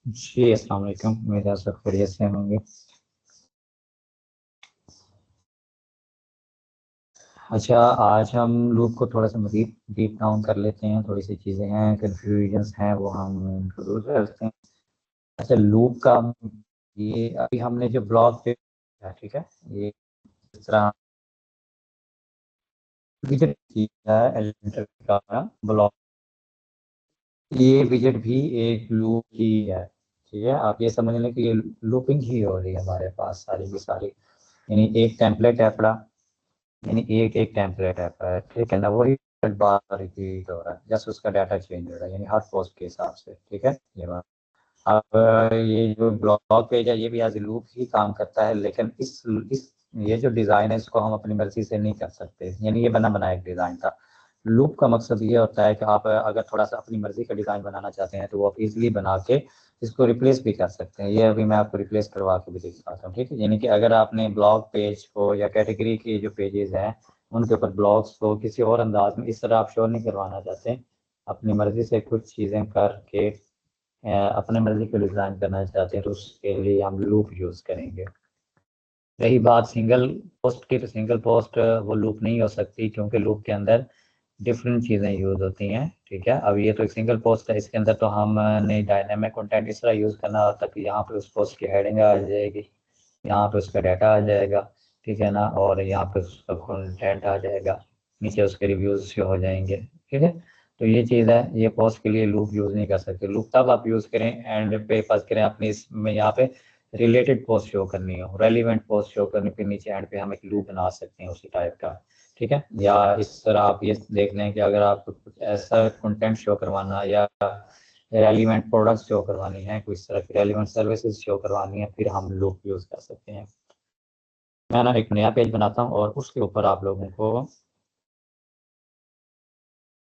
जी अस्सलाम वालेकुम, मेरा सब खैरियत से होंगे। अच्छा, आज हम लूप को थोड़ा सा मज़ीद डीप डाउन कर लेते हैं। थोड़ी सी चीज़ें हैं, कन्फ्यूजन्स हैं, वो हम इंट्रोड्यूस करते हैं। अच्छा, लूप का ये अभी हमने जो ब्लॉक पे ठीक है, ये इस तरह विजिट किया है एलिमेंटर का ब्लॉक। ये विजिट भी एक लूप ही है। ठीक है, आप ये समझ लें कि ये लूपिंग ही हो रही है हमारे पास सारी की सारी। यानी एक टेम्पलेट है अपना, यानी एक एक टेम्पलेट है, ठीक है ना, वही बार रिपीट हो रहा है, जस्ट उसका डाटा चेंज हो रहा है, यानी हर पोस्ट के हिसाब से। ठीक है, ये बात। अब ये जो ब्लॉग पेज है, ये भी एज लूप ही काम करता है, लेकिन इस ये जो डिज़ाइन है, इसको हम अपनी मर्जी से नहीं कर सकते। यानी ये बना बनाया एक डिज़ाइन था। लूप का मकसद ये होता है कि आप अगर थोड़ा सा अपनी मर्जी का डिज़ाइन बनाना चाहते हैं, तो वो आप इजीली बना के इसको रिप्लेस भी कर सकते हैं। ये अभी मैं आपको रिप्लेस करवा के भी दिखाता हूँ। ठीक है, यानी कि अगर आपने ब्लॉग पेज को या कैटेगरी के जो पेजेस हैं, उनके ऊपर ब्लॉग्स को किसी और अंदाज में इस तरह आप शो नहीं करवाना चाहते, अपनी मर्जी से कुछ चीज़ें करके अपने मर्जी को डिज़ाइन करना चाहते हैं, तो उसके लिए हम लूप यूज़ करेंगे। रही बात सिंगल पोस्ट की, तो सिंगल पोस्ट वो लूप नहीं हो सकती, क्योंकि लूप के अंदर डिफरेंट चीज़ें यूज़ होती हैं। ठीक है, अब ये तो एक सिंगल पोस्ट है, इसके अंदर तो हमने डायनामिक कंटेंट इस तरह यूज़ करना होता है कि यहाँ पे उस पोस्ट की हेडिंग आ जाएगी, यहाँ पे उसका डाटा आ जाएगा, ठीक है ना, और यहाँ पे उसका कंटेंट आ जाएगा, नीचे उसके रिव्यूज शो हो जाएंगे। ठीक है, तो ये चीज़ है, ये पोस्ट के लिए लूप यूज़ नहीं कर सकते। लूप तब आप यूज़ करें एंड पे पास करें अपनी, इसमें यहाँ पे रिलेटेड पोस्ट शो करनी हो, रेलिवेंट पोस्ट शो करने पे नीचे एंड पे हम एक लूप बना सकते हैं उसी टाइप का। ठीक है, या इस तरह आप ये देख लें कि अगर आपको कुछ ऐसा कंटेंट शो करवाना या रेलिवेंट प्रोडक्ट्स शो करवानी है, कोई इस तरह की रेलिवेंट सर्विसेज शो करवानी है, फिर हम लूप यूज़ कर सकते हैं। मैं ना एक नया पेज बनाता हूँ और उसके ऊपर आप लोगों को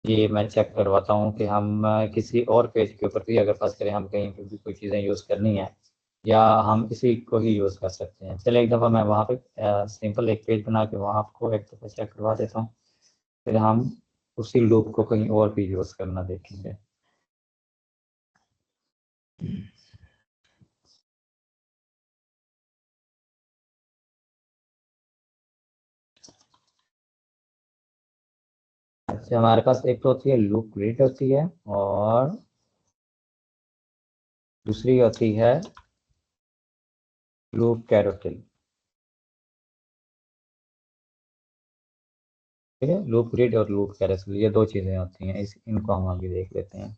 ये मैं चेक करवाता हूँ कि हम किसी और पेज के ऊपर भी अगर फर्स्ट करें, हम कहीं पे भी कोई चीज़ें यूज़ करनी है, या हम इसी को ही यूज़ कर सकते हैं। चलिए एक दफ़ा मैं वहाँ पे सिंपल एक पेज बना के वहाँ आपको एक दफ़ा चेक करवा देता हूँ, फिर हम उसी लूप को कहीं और भी यूज़ करना देखेंगे। अच्छा, हमारे पास एक तो होती है लूप ग्रिड होती है, और दूसरी होती है लूप कैरोटिल। ठीक है, लूप ग्रिड और लूप कैरोटिल, ये दो चीज़ें होती हैं, इनको हम अभी देख लेते हैं।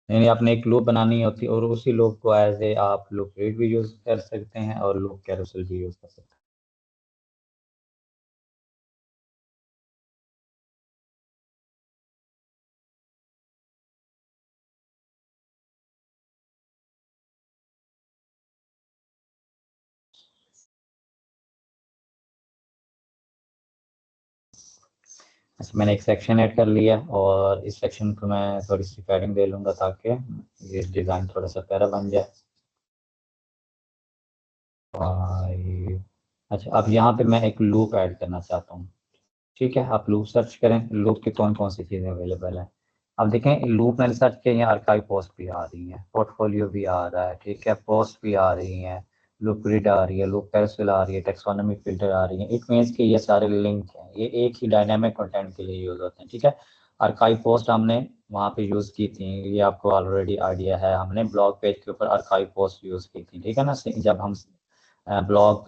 यानी आपने एक लूप बनानी होती है, और उसी लूप को एज ए आप लूप ग्रिड भी यूज़ कर सकते हैं और लूप कैरोसेल भी यूज़ कर सकते हैं। अच्छा, मैंने एक सेक्शन ऐड कर लिया, और इस सेक्शन को मैं थोड़ी सी पैडिंग दे लूँगा ताकि ये डिज़ाइन थोड़ा सा प्यारा बन जाए। अच्छा, अब यहाँ पे मैं एक लूप ऐड करना चाहता हूँ। ठीक है, आप लूप सर्च करें, लूप की कौन कौन सी चीज़ें अवेलेबल हैं। अब देखें, लूप मैंने सर्च किया, यहाँ आर्काइव पोस्ट भी आ रही है, पोर्टफोलियो भी आ रहा है, ठीक है, पोस्ट भी आ रही हैं, लूप ग्रिड आ रही है, लूप कैरोसेल आ रही है, टेक्सोनोमी फिल्टर आ रही है। इट मीन्स कि ये सारे लिंक हैं, ये एक ही डायनामिक कंटेंट के लिए यूज़ होते हैं। ठीक है, आर्काइव पोस्ट हमने वहाँ पे यूज़ की थी, ये आपको ऑलरेडी आइडिया है, हमने ब्लॉग पेज के ऊपर आर्काइव पोस्ट यूज़ की थी। ठीक है ना, जब हम ब्लॉग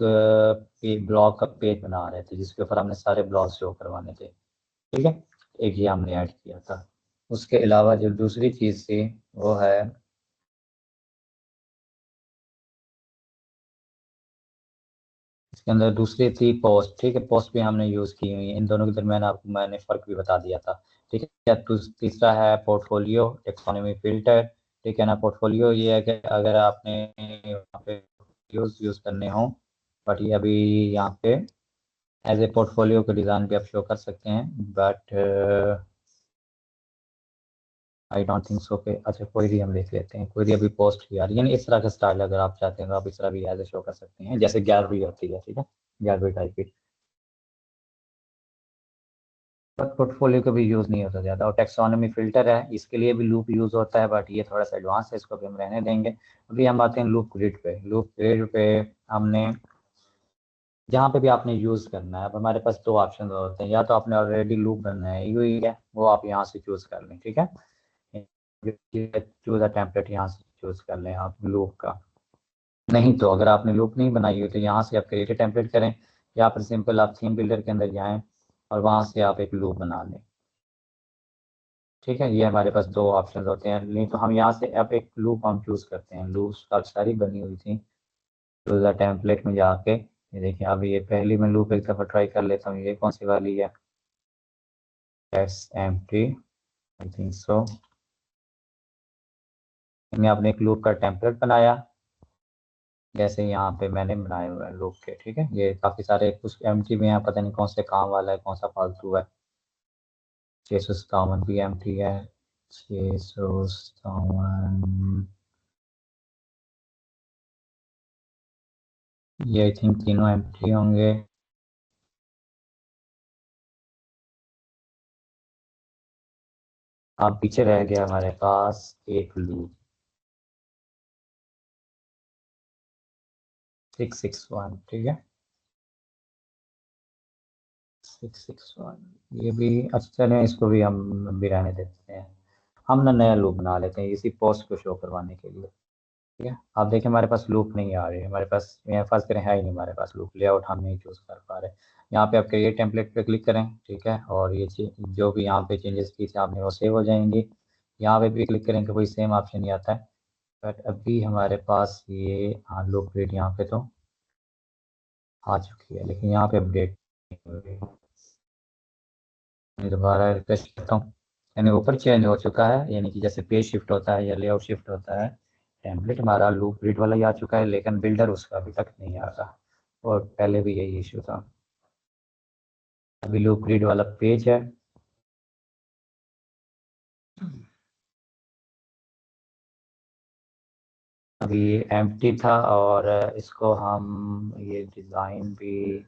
का पेज बना रहे थे, जिसके ऊपर हमने सारे ब्लॉग शो करवाने थे। ठीक है, एक ये हमने ऐड किया था। उसके अलावा जो दूसरी चीज़ थी, वो है इसके अंदर दूसरी थी पोस्ट। ठीक है, पोस्ट भी हमने यूज़ की हुई है, इन दोनों के दरमियान आपको मैंने फ़र्क भी बता दिया था। ठीक है, तीसरा है पोर्टफोलियो टेक्सोनोमी फिल्टर। ठीक है ना, पोर्टफोलियो ये है कि अगर आपने यहाँ पे यूज़ करने हो, बट ये अभी यहाँ पे एज ए पोर्टफोलियो के डिज़ाइन भी आप शो कर सकते हैं, but I don't think so पे। अच्छा, क्वेरी हम देख लेते हैं, क्वेरी अभी पोस्ट की आ रही है, यानी इस तरह का स्टाइल अगर आप चाहते हैं तो आप इस तरह भी एज ए शो कर सकते हैं, जैसे गैलरी होती है। ठीक है, गैलरी टाइप की। पोर्टफोलियो का भी यूज़ नहीं होता ज़्यादा। और टेक्सोनोमी फिल्टर है, इसके लिए भी लूप यूज़ होता है, बट ये थोड़ा सा एडवांस है, इसको भी हम रहने देंगे। अभी हम आते हैं लूप ग्रिड पे। लूप ग्रिड पे हमने जहाँ पे भी आपने यूज़ करना है, अब हमारे पास दो ऑप्शन होते हैं, या तो आपने ऑलरेडी लूप बनना है यू है, वो आप यहाँ से चूज़ कर लें, ठीक है। चूज़ अ टेम्पलेट यहाँ से चूज़ कर लें आप लूप का। नहीं तो अगर आपने लूप नहीं बनाई हुई तो यहाँ से आप क्रिएट टेम्पलेट करें, या फिर सिंपल आप थीम बिल्डर के अंदर जाएं और वहाँ से आप एक लूप बना लें, ठीक है। ये हमारे पास दो ऑप्शन होते हैं। नहीं तो हम यहाँ से अब एक लूप हम चूज़ करते हैं। लूप्स काफ़ी सारी बनी हुई थी, चूज़ अ टेम्पलेट में जाके ये देखिए। अब ये पहली मैं लूप एक दफ़ा ट्राई कर लेता हूँ। ये कौन सी वाली है? S M T, I think so. मैंने अपने एक लूप का टेम्पलेट बनाया, जैसे यहाँ पे मैंने बनाए हुए हैं लूप के, ठीक है। ये काफ़ी सारे कुछ एम टी में है, पता नहीं कौन से काम वाला है, कौन सा फालतू है। 657 भी एम टी है, 657। ये आई थिंक तीनों एम टी होंगे। अब पीछे रह गया हमारे पास एक लूप, 661, ठीक है। 661 ये भी अच्छा। चलें, इसको भी हम भी रहने देते हैं। हम ना नया लूप बना लेते हैं इसी पोस्ट को शो करवाने के लिए, ठीक है। आप देखें हमारे पास लूप नहीं आ रही है, हमारे पास यहाँ फर्स्ट करें है ही नहीं हमारे पास लूप। लेआउट हम नहीं चूज़ कर पा रहे। यहाँ पे आप क्रिएट टेम्पलेट पे क्लिक करें, ठीक है। और ये जो भी यहाँ पे चेंजेस की थी आपने वो सेव हो जाएंगी। यहाँ पे भी क्लिक करें कि कोई सेम ऑप्शन ही आता है, बट अभी हमारे पास ये हाँ लूप ग्रिड यहाँ पे तो आ चुकी है, लेकिन यहाँ पे अपडेट नहीं हो रही। मैं दोबारा रिफ्रेश करता हूँ, यानी ऊपर चेंज हो चुका है, यानी कि जैसे पेज शिफ्ट होता है या लेआउट शिफ्ट होता है। टेम्पलेट हमारा लूप ग्रिड वाला ही आ चुका है, लेकिन बिल्डर उसका अभी तक नहीं आ रहा। और पहले भी यही इशू था। अभी लूप ग्रिड वाला पेज है। अभी एम्प्टी था, और इसको हम ये डिज़ाइन भी,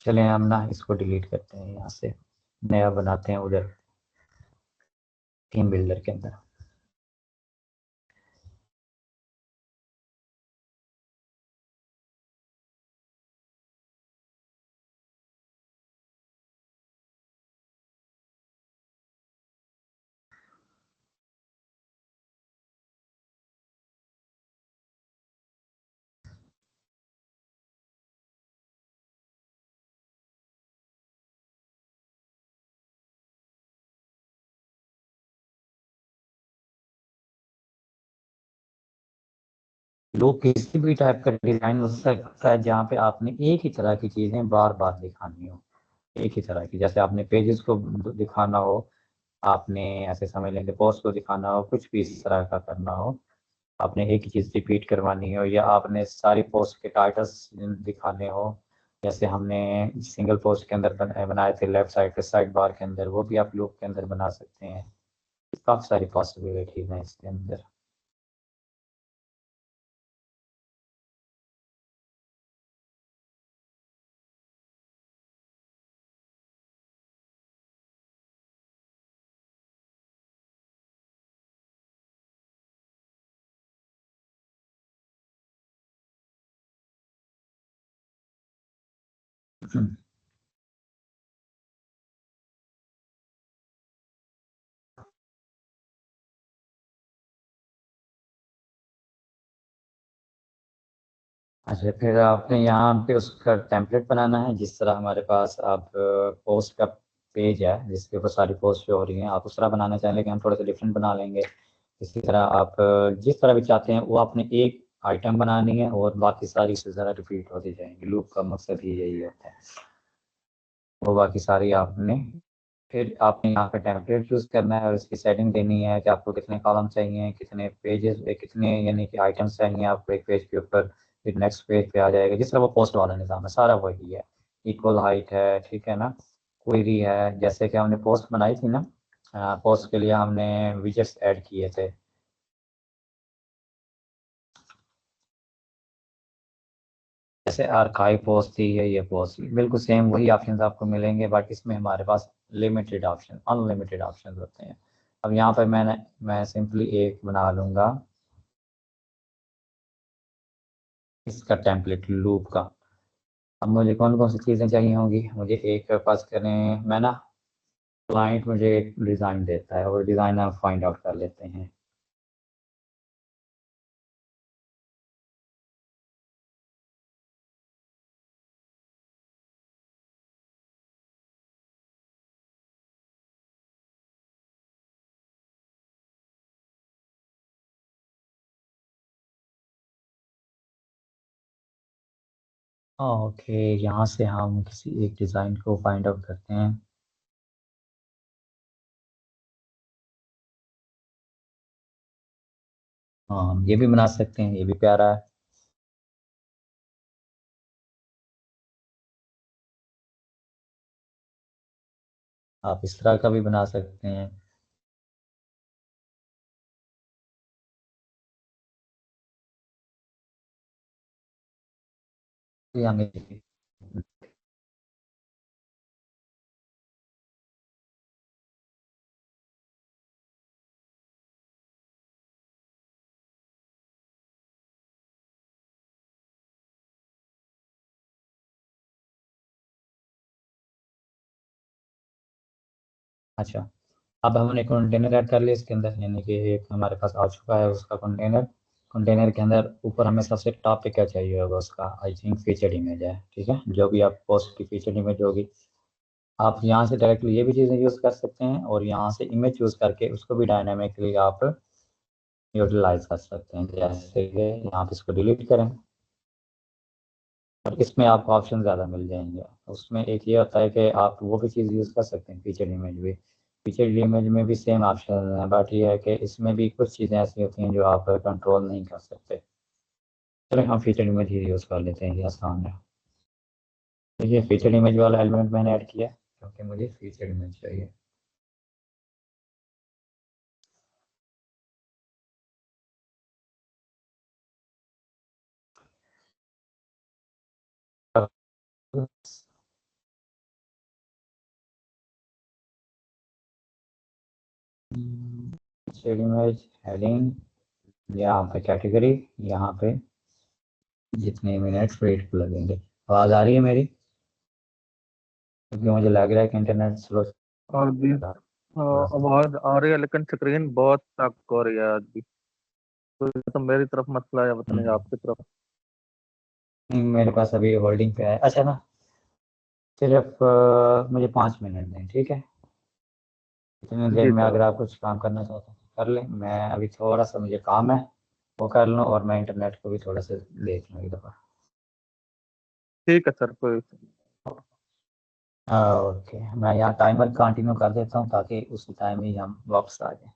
चलें हम ना इसको डिलीट करते हैं, यहाँ से नया बनाते हैं उधर थीम बिल्डर के अंदर। लूप किसी भी टाइप का डिज़ाइन हो सकता है जहाँ पे आपने एक ही तरह की चीज़ें बार बार दिखानी हो। एक ही तरह की, जैसे आपने पेजेस को दिखाना हो, आपने ऐसे समझ लेंगे पोस्ट को दिखाना हो, कुछ भी इस तरह का करना हो, आपने एक ही चीज़ रिपीट करवानी हो, या आपने सारी पोस्ट के टाइटल्स दिखाने हो, जैसे हमने सिंगल पोस्ट के अंदर बनाए थे लेफ्ट साइड के साइड बार के अंदर, वो भी आप लूप के अंदर बना सकते हैं। काफ़ी सारी पॉसिबिलिटीज हैं इसके अंदर। अच्छा, फिर आपने यहाँ पे उसका टेम्पलेट बनाना है, जिस तरह हमारे पास आप पोस्ट का पेज है जिसके ऊपर सारी पोस्ट जो हो रही हैं, आप उस तरह बनाना चाहें, लेकिन हम थोड़ा सा डिफरेंट बना लेंगे। इसी तरह आप जिस तरह भी चाहते हैं वो आपने एक आइटम बनानी है, और बाकी सारी से ज़रा रिपीट होती जाएंगी। लूप का मकसद ही यही होता है। वो बाकी सारी आपने, फिर आपने यहाँ पे टेम्पलेट चूज़ करना है, और इसकी सेटिंग देनी है कि आपको कितने कॉलम चाहिए, कितने पेजेस, कितने यानी कि आइटम्स चाहिए आपको एक पेज के ऊपर। फिर नेक्स्ट पेज पे आ जाएगा, जिस तरह वो पोस्ट वाला निज़ाम है सारा वही है। इक्वल हाइट है, ठीक है ना। क्वेरी है, जैसे कि हमने पोस्ट बनाई थी ना, पोस्ट के लिए हमने विजेट्स ऐड किए थे। जैसे आर्काइव पोस्ट थी या ये पोस्ट थी, बिल्कुल सेम वही ऑप्शन आपको मिलेंगे, बट इसमें हमारे पास लिमिटेड ऑप्शन, अनलिमिटेड ऑप्शन होते हैं। अब यहाँ पर मैं सिंपली एक बना लूंगा इसका टेम्पलेट लूप का। अब मुझे कौन कौन सी चीज़ें चाहिए होंगी, मुझे एक पास करें, मैं ना क्लाइंट मुझे एक डिज़ाइन देता है और डिज़ाइन हम फाइंड आउट कर लेते हैं। ओके, यहाँ से हम किसी एक डिज़ाइन को फाइंड आउट करते हैं। हाँ, ये भी बना सकते हैं, ये भी प्यारा है। आप इस तरह का भी बना सकते हैं। ये हमें अच्छा, अब हमने कंटेनर ऐड कर लिया इसके अंदर, यानी कि एक हमारे पास आ चुका है उसका कंटेनर। कंटेनर के अंदर ऊपर हमें सबसे टॉप पे क्या चाहिए होगा, उसका आई थिंक फीचर इमेज है, ठीक है, जो भी आप पोस्ट की फीचर इमेज होगी। आप यहाँ से डायरेक्टली ये भी चीज़ें यूज़ कर सकते हैं, और यहाँ से इमेज चूज़ करके उसको भी डायनामिकली आप यूटिलाइज कर सकते हैं। जैसे कि यहाँ पे इसको डिलीट करें, और इसमें आपको ऑप्शन ज़्यादा मिल जाएंगे। उसमें एक ये होता है कि आप वो भी चीज़ यूज़ कर सकते हैं, फीचर इमेज भी। फीचर इमेज में भी सेम ऑप्शन है, बट ये है कि इसमें भी कुछ चीज़ें ऐसी होती हैं जो आप कंट्रोल नहीं कर सकते। चलो हम फीचर इमेज ही यूज़ कर लेते हैं, ये आसान है। देखिए, फीचर इमेज वाला एलिमेंट मैंने ऐड किया क्योंकि मुझे फीचर इमेज चाहिए। फीचर इमेज हेडिंग, यहाँ पे कैटेगरी, यहाँ पे जितने मिनट रेट लगेंगे। आवाज़ आ रही है मेरी? क्योंकि मुझे लग रहा है कि इंटरनेट स्लो और भी आवाज आ रही है, लेकिन स्क्रीन बहुत तक हो रही है आज भी। तो मेरी तरफ मसला है, पता नहीं आपकी तरफ। मेरे पास अभी होल्डिंग पे है। अच्छा ना, सिर्फ मुझे 5 मिनट दें, ठीक है? इतनी देर जी में सर। अगर आप कुछ काम करना चाहते हैं कर लें, मैं अभी थोड़ा सा मुझे काम है वो कर लूँ, और मैं इंटरनेट को भी थोड़ा सा देख लूँ एक दफ़ा। ठीक है सर, कोई। ओके, मैं यहाँ टाइमर कंटिन्यू कर देता हूँ ताकि उसी टाइम ही हम वापस आ जाएं।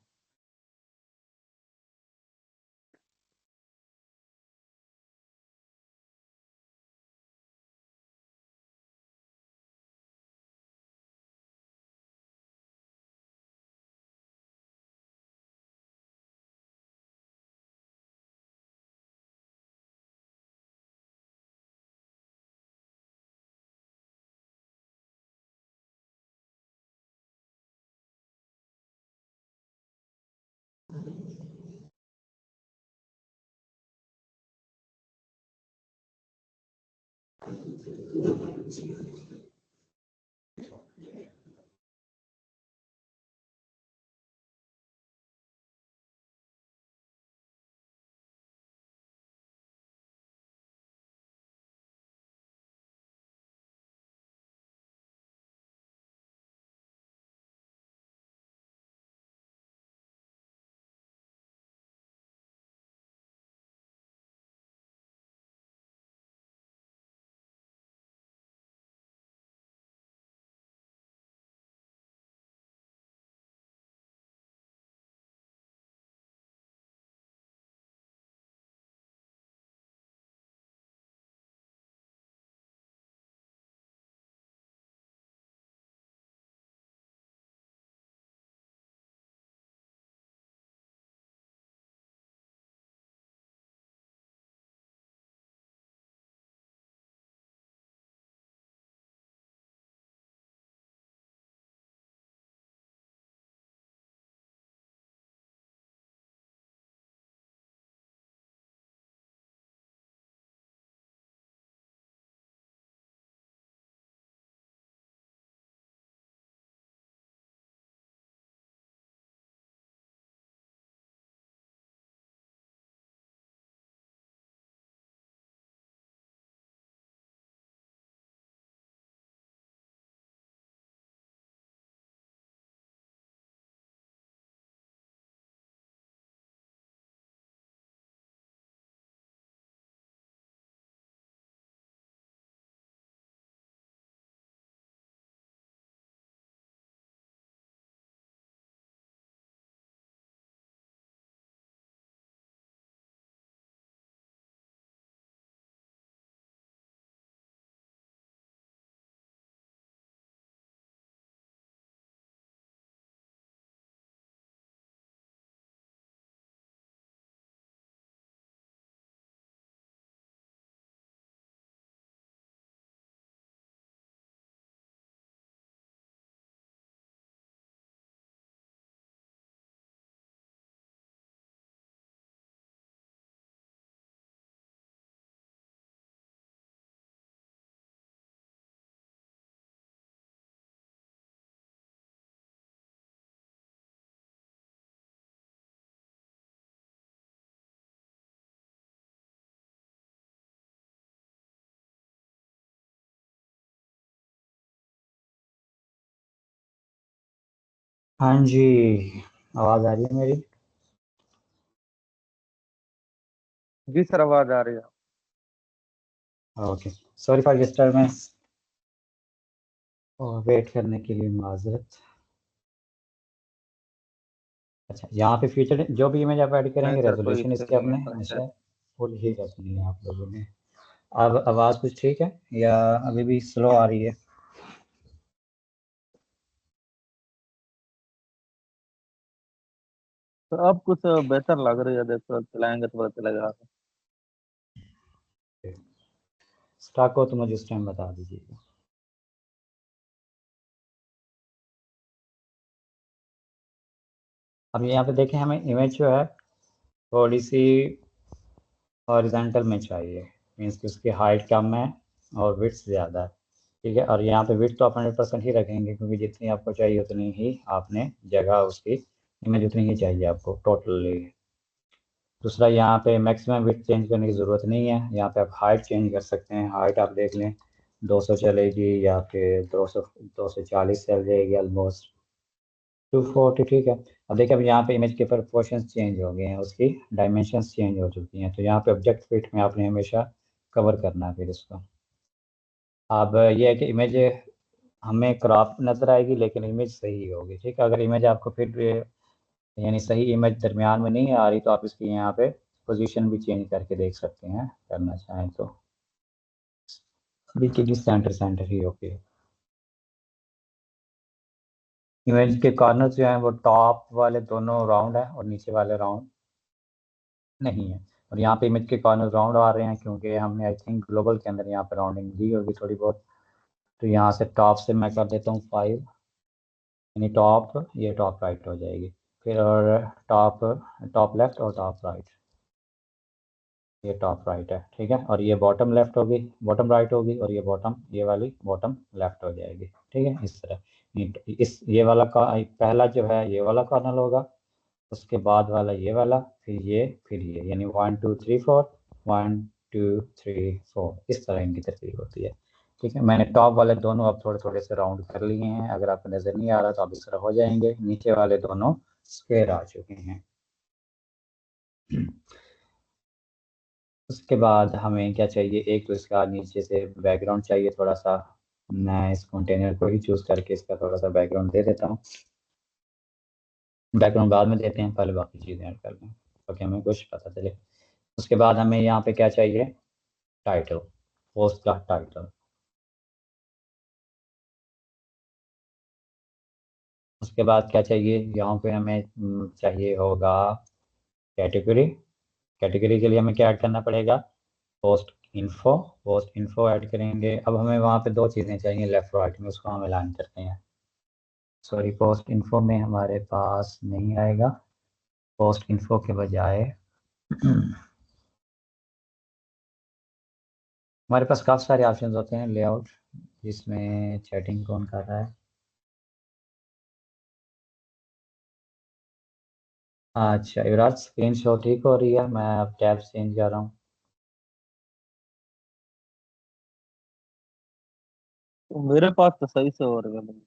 हाँ जी, आवाज़ आ रही है मेरी? जी सर, आवाज आ रही है। ओके, सॉरी फॉर डिस्टर्बेंस और वेट करने के लिए माजरत। अच्छा, यहाँ पे फीचर जो भी इमेज आप ऐड नहीं करेंगे सर, कोई रेजोल्यूशन इशू इसके नहीं है अपने सर, खैर। हमेशा फुल ही रखनी है आप लोगों ने। अब आवाज़ कुछ ठीक है या अभी भी स्लो आ रही है? तो अब कुछ बेहतर लग रही है, देखो चलाएंगे तो पता चलेगा। स्टॉक हो तो मुझे उस टाइम बता दीजिएगा। अब यहाँ पे देखें, हमें इमेज जो है थोड़ी सी हॉरिजॉन्टल में चाहिए। मीन्स कि उसकी हाइट कम है और विड्थ ज़्यादा है। ठीक है, और यहाँ पे विड्थ तो आप 100% ही रखेंगे, क्योंकि जितनी आपको चाहिए उतनी ही आपने जगह उसकी इमेज उतनी ही चाहिए आपको टोटली। दूसरा, यहाँ पे मैक्सिमम विड्थ चेंज करने की ज़रूरत नहीं है। यहाँ पे आप हाइट चेंज कर सकते हैं। हाइट आप देख लें, 200 चलेगी या फिर 240 चल जाएगी, ऑलमोस्ट 240। ठीक है। अब देखिए, अब यहाँ पे इमेज के प्रोपोर्शंस चेंज हो गए हैं, उसकी डायमेंशंस चेंज हो चुकी हैं। तो यहाँ पे ऑब्जेक्ट फिट में आपने हमेशा कवर करना है फिर इसको। अब ये है कि इमेज हमें क्रॉप नज़र आएगी लेकिन इमेज सही होगी। ठीक है, अगर इमेज आपको फिर यानी सही इमेज दरमियान में नहीं आ रही तो आप इसकी यहाँ पे पोजीशन भी चेंज करके देख सकते हैं, करना चाहें तो। बिल्कुल सेंटर सेंटर ही होगी। इमेज के कॉर्नर्स जो हैं वो टॉप वाले दोनों राउंड है और नीचे वाले राउंड नहीं है। और यहाँ पे इमेज के कॉर्नर राउंड आ रहे हैं क्योंकि हमने आई थिंक ग्लोबल के अंदर यहाँ पे राउंडिंग दी होगी थोड़ी बहुत। तो यहाँ से टॉप से मैं कर देता हूँ 5, यानी टॉप, ये टॉप राइट हो जाएगी। फिर और टॉप, टॉप लेफ्ट और टॉप राइट, ये टॉप राइट है। ठीक है, और ये बॉटम लेफ्ट होगी, बॉटम राइट होगी, और ये बॉटम, ये वाली बॉटम लेफ्ट हो जाएगी। ठीक है, इस तरह इस ये वाला का पहला जो है ये वाला कॉर्नर होगा, उसके बाद वाला ये वाला, फिर ये यानी 1 2 3 4, 1 2 3 4, इस तरह इनकी तरतीब होती है। ठीक है, मैंने टॉप वाले दोनों अब थोड़े थोड़े से राउंड कर लिए हैं। अगर आपको नज़र नहीं आ रहा तो आप इस तरह हो जाएंगे। नीचे वाले दोनों स्क्वायर आ चुके हैं। उसके बाद हमें क्या चाहिए, एक तो इसका नीचे से बैकग्राउंड चाहिए थोड़ा सा। मैं इस कंटेनर को ही चूज करके इसका थोड़ा सा बैकग्राउंड दे देता हूँ। बैकग्राउंड बाद में देते हैं, पहले बाकी चीज़ें ऐड कर लें ताकि हमें कुछ पता चले। उसके बाद हमें यहाँ पे क्या चाहिए, टाइटल, पोस्ट का टाइटल। उसके बाद क्या चाहिए, यहाँ पे हमें चाहिए होगा कैटेगरी। कैटेगरी के लिए हमें क्या ऐड करना पड़ेगा, post info. Post info add करेंगे। अब हमें वहाँ पे दो चीज़ें चाहिए लेफ्ट राइट में, उसको हम अलाइन करते हैं। सॉरी, पोस्ट इन्फो में हमारे पास नहीं आएगा। पोस्ट इन्फो के बजाय हमारे पास काफ़ी सारे ऑप्शन होते हैं लेआउट, जिसमें चैटिंग कौन कर रहा है। अच्छा युवराज, स्क्रीन शॉट ठीक हो रही है, मैं अब टैब चेंज कर रहा हूँ। तो मेरे पास तो सही से हो रहा है।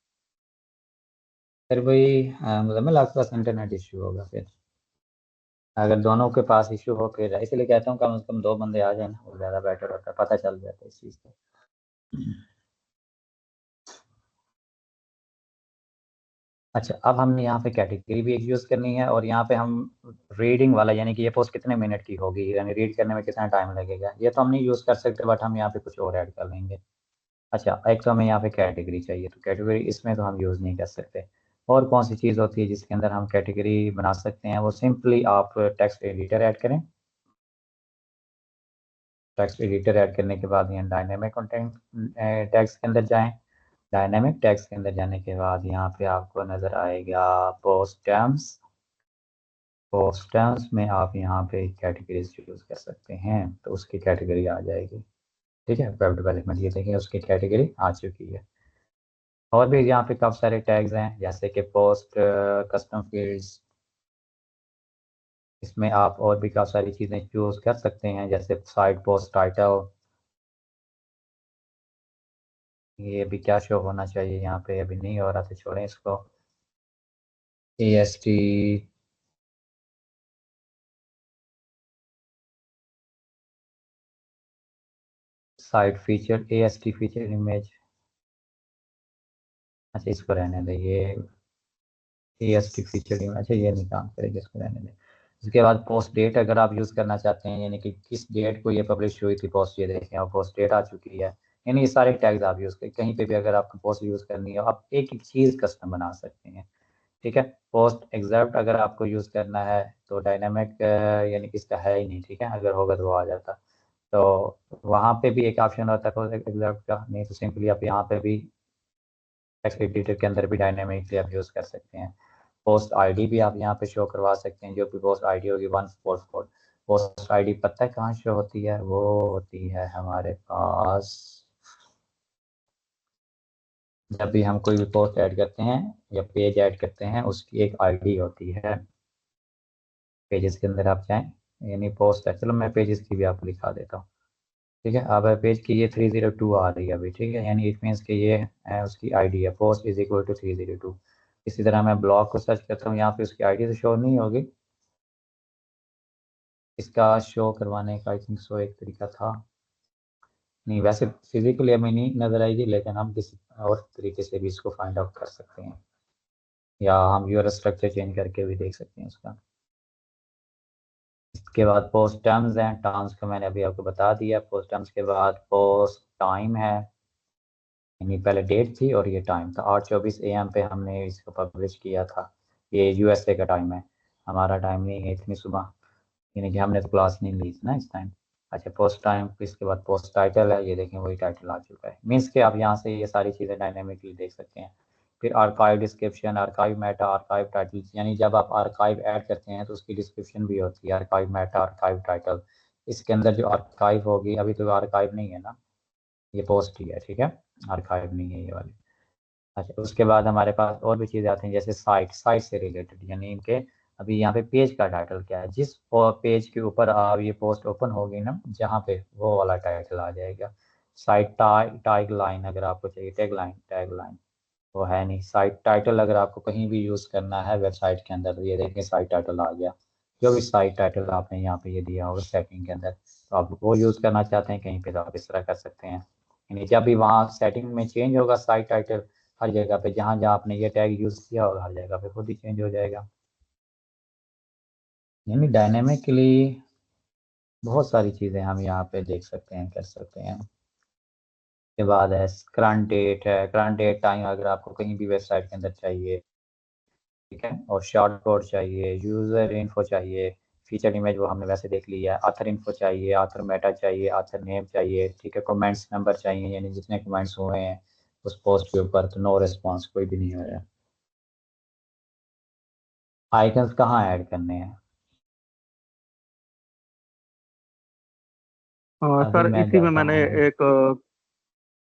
फिर वही मतलब आपके पास इंटरनेट इश्यू होगा फिर। अगर दोनों के पास इश्यू हो फिर इसलिए कहता हूँ कम से कम दो बंदे आ जाए ना, वो ज़्यादा बेटर होता है, पता चल जाता है इस चीज़ का। अच्छा, अब हमने यहाँ पे कैटेगरी भी एक यूज़ करनी है, और यहाँ पे हम रीडिंग वाला, यानी कि ये पोस्ट कितने मिनट की होगी, यानी रीड करने में कितना टाइम लगेगा, ये तो हम नहीं यूज़ कर सकते, बट हम यहाँ पे कुछ और ऐड कर लेंगे। अच्छा, एक तो हमें यहाँ पे कैटेगरी चाहिए, तो कैटेगरी इसमें तो हम यूज़ नहीं कर सकते। और कौन सी चीज़ होती है जिसके अंदर हम कैटेगरी बना सकते हैं, वो सिंपली आप टेक्स्ट एडिटर ऐड करें। टेक्स्ट एडिटर ऐड करने के बाद यहाँ डायनेमिक कंटेंट टैग्स के अंदर जाएं। डायनेमिक टैग्स के अंदर जाने के बाद यहाँ पे आपको नज़र आएगा पोस्ट टर्म्स। पोस्ट टर्म्स में आप यहाँ पे कैटेगरीज यूज़ कर सकते हैं, तो उसकी कैटेगरी आ जाएगी। ठीक है, वेब डेवलपमेंट, ये देखिए उसकी कैटेगरी आ चुकी है। और भी यहाँ पे काफ़ी सारे टैग्स हैं, जैसे कि पोस्ट कस्टम फील्ड्स। इसमें आप और भी काफ़ी सारी चीज़ें चूज़ कर सकते हैं, जैसे साइट पोस्ट टाइटल। ये भी क्या शो होना चाहिए, यहाँ पे अभी नहीं हो रहा, तो छोड़ें इसको। AST site feature, AST feature image. अच्छा इसको रहने दे, ये AST फीचर इमेज, अच्छा ये नहीं काम करेगा, इसको रहने दे। उसके बाद पोस्ट डेट अगर आप यूज़ करना चाहते हैं, यानी कि किस डेट को ये पब्लिश हुई थी पोस्ट, ये देखें और पोस्ट डेट आ चुकी है। यानी ये सारे टैग्स आप यूज़ करें, कहीं पे भी अगर आपको पोस्ट यूज़ करनी है आप एक एक चीज़ कस्टम बना सकते हैं। ठीक है। पोस्ट एग्जैक्ट अगर आपको यूज़ करना है तो डायनामिक यानी कि इसका है ही नहीं, ठीक है, अगर होगा तो वो आ जाता। तो वहाँ पे भी एक ऑप्शन होता है पोस्ट एग्जैक्ट का, नहीं तो सिंपली आप यहाँ पे भी टेक्स्ट एडिटर के अंदर भी डायनामिकली आप यूज़ कर सकते हैं। पोस्ट आईडी भी आप यहाँ पे शो करवा सकते हैं, जो भी पोस्ट आईडी होगी 144। पोस्ट आईडी पता है कहाँ शो होती है, वो होती है हमारे पास जब भी हम कोई भी पोस्ट ऐड करते हैं या पेज ऐड करते हैं, उसकी एक आईडी होती है। पेजेस के अंदर आप जाएं, यानी पोस्ट है, चलो मैं पेजेस की भी आपको दिखा देता हूँ। ठीक है, अब पेज की ये 302 आ रही है अभी, ठीक है, यानी इट मीन्स कि ये है उसकी आईडी है, पोस्ट इज इक्वल टू 302। इसी तरह मैं ब्लॉग को सर्च करता हूँ, यहाँ पे उसकी आईडी तो शो नहीं होगी, इसका शो करवाने का आई थिंक सो एक तरीका था, नहीं वैसे फिजिकली हमें नहीं नजर आएगी, लेकिन हम किसी और तरीके से भी इसको फाइंड आउट कर सकते हैं, या हम यूआरएल स्ट्रक्चर चेंज करके भी देख सकते हैं उसका। इसके बाद पोस्ट टर्म्स हैं, टर्म्स को मैंने अभी आपको बता दिया। पोस्ट टर्म्स के बाद पोस्ट टाइम है, यानी पहले डेट थी और ये टाइम था, 8:24 AM पे हमने इसको पब्लिश किया था। ये यूएसए का टाइम है, हमारा टाइम नहीं है इतनी सुबह, यानी कि हमने तो क्लास नहीं ली थी ना इस टाइम। अच्छा पोस्ट टाइम, इसके बाद पोस्ट टाइटल है, ये देखें वही टाइटल आ चुका है, मीन्स कि आप यहाँ से ये सारी चीज़ें डायनेमिकली देख सकते हैं। फिर archive description, archive Meta, archive title, यानी जब आप आर्काइव ऐड करते हैं तो उसकी डिस्क्रिप्शन भी होती है, आर्काइव मेटा, आर्काइव टाइटल। इसके अंदर जो आर्काइव होगी, अभी तो आर्काइव नहीं है ना, ये पोस्ट ही है, ठीक है, आर्काइव नहीं है ये वाली। अच्छा उसके बाद हमारे पास और भी चीज़ें आती हैं, जैसे साइट, साइट से रिलेटेड, यानी इनके अभी यहाँ पे पेज का टाइटल क्या है, जिस पेज के ऊपर आप ये पोस्ट ओपन होगी ना, जहाँ पे वो वाला टाइटल आ जाएगा। साइट टैग लाइन अगर आपको चाहिए, टैग लाइन वो है नहीं। साइट टाइटल अगर आपको कहीं भी यूज़ करना है वेबसाइट के अंदर, तो ये देखें साइट टाइटल आ गया। जो भी साइट टाइटल आपने यहाँ पे ये दिया होगा सेटिंग के अंदर, तो आप वो यूज़ करना चाहते हैं कहीं पे, तो आप इस तरह कर सकते हैं। यानी जब भी वहाँ सेटिंग में चेंज होगा साइट टाइटल, हर जगह पे जहाँ जहाँ आपने ये टैग यूज़ किया होगा हर जगह पे खुद ही चेंज हो जाएगा। यानी डायनेमिकली बहुत सारी चीज़ें हम यहाँ पे देख सकते हैं, कर सकते हैं। के बाद है करंट डेट, है करंट डेट टाइम अगर आपको कहीं भी वेबसाइट के अंदर चाहिए, ठीक है, और शॉर्ट कोड चाहिए, यूज़र इन्फो चाहिए, फीचर इमेज वो हमने वैसे देख लिया है, आथर इन्फो चाहिए, आथर मेटा चाहिए, आथर नेम चाहिए, ठीक है, कमेंट्स नंबर चाहिए, यानी जितने कमेंट्स हुए हैं उस पोस्ट के ऊपर, तो नो रिस्पॉन्स कोई भी नहीं हो रहा है। आइकन्स कहाँ ऐड करने हैं, अभी सर मैं इसी में जाता मैंने हूँ। एक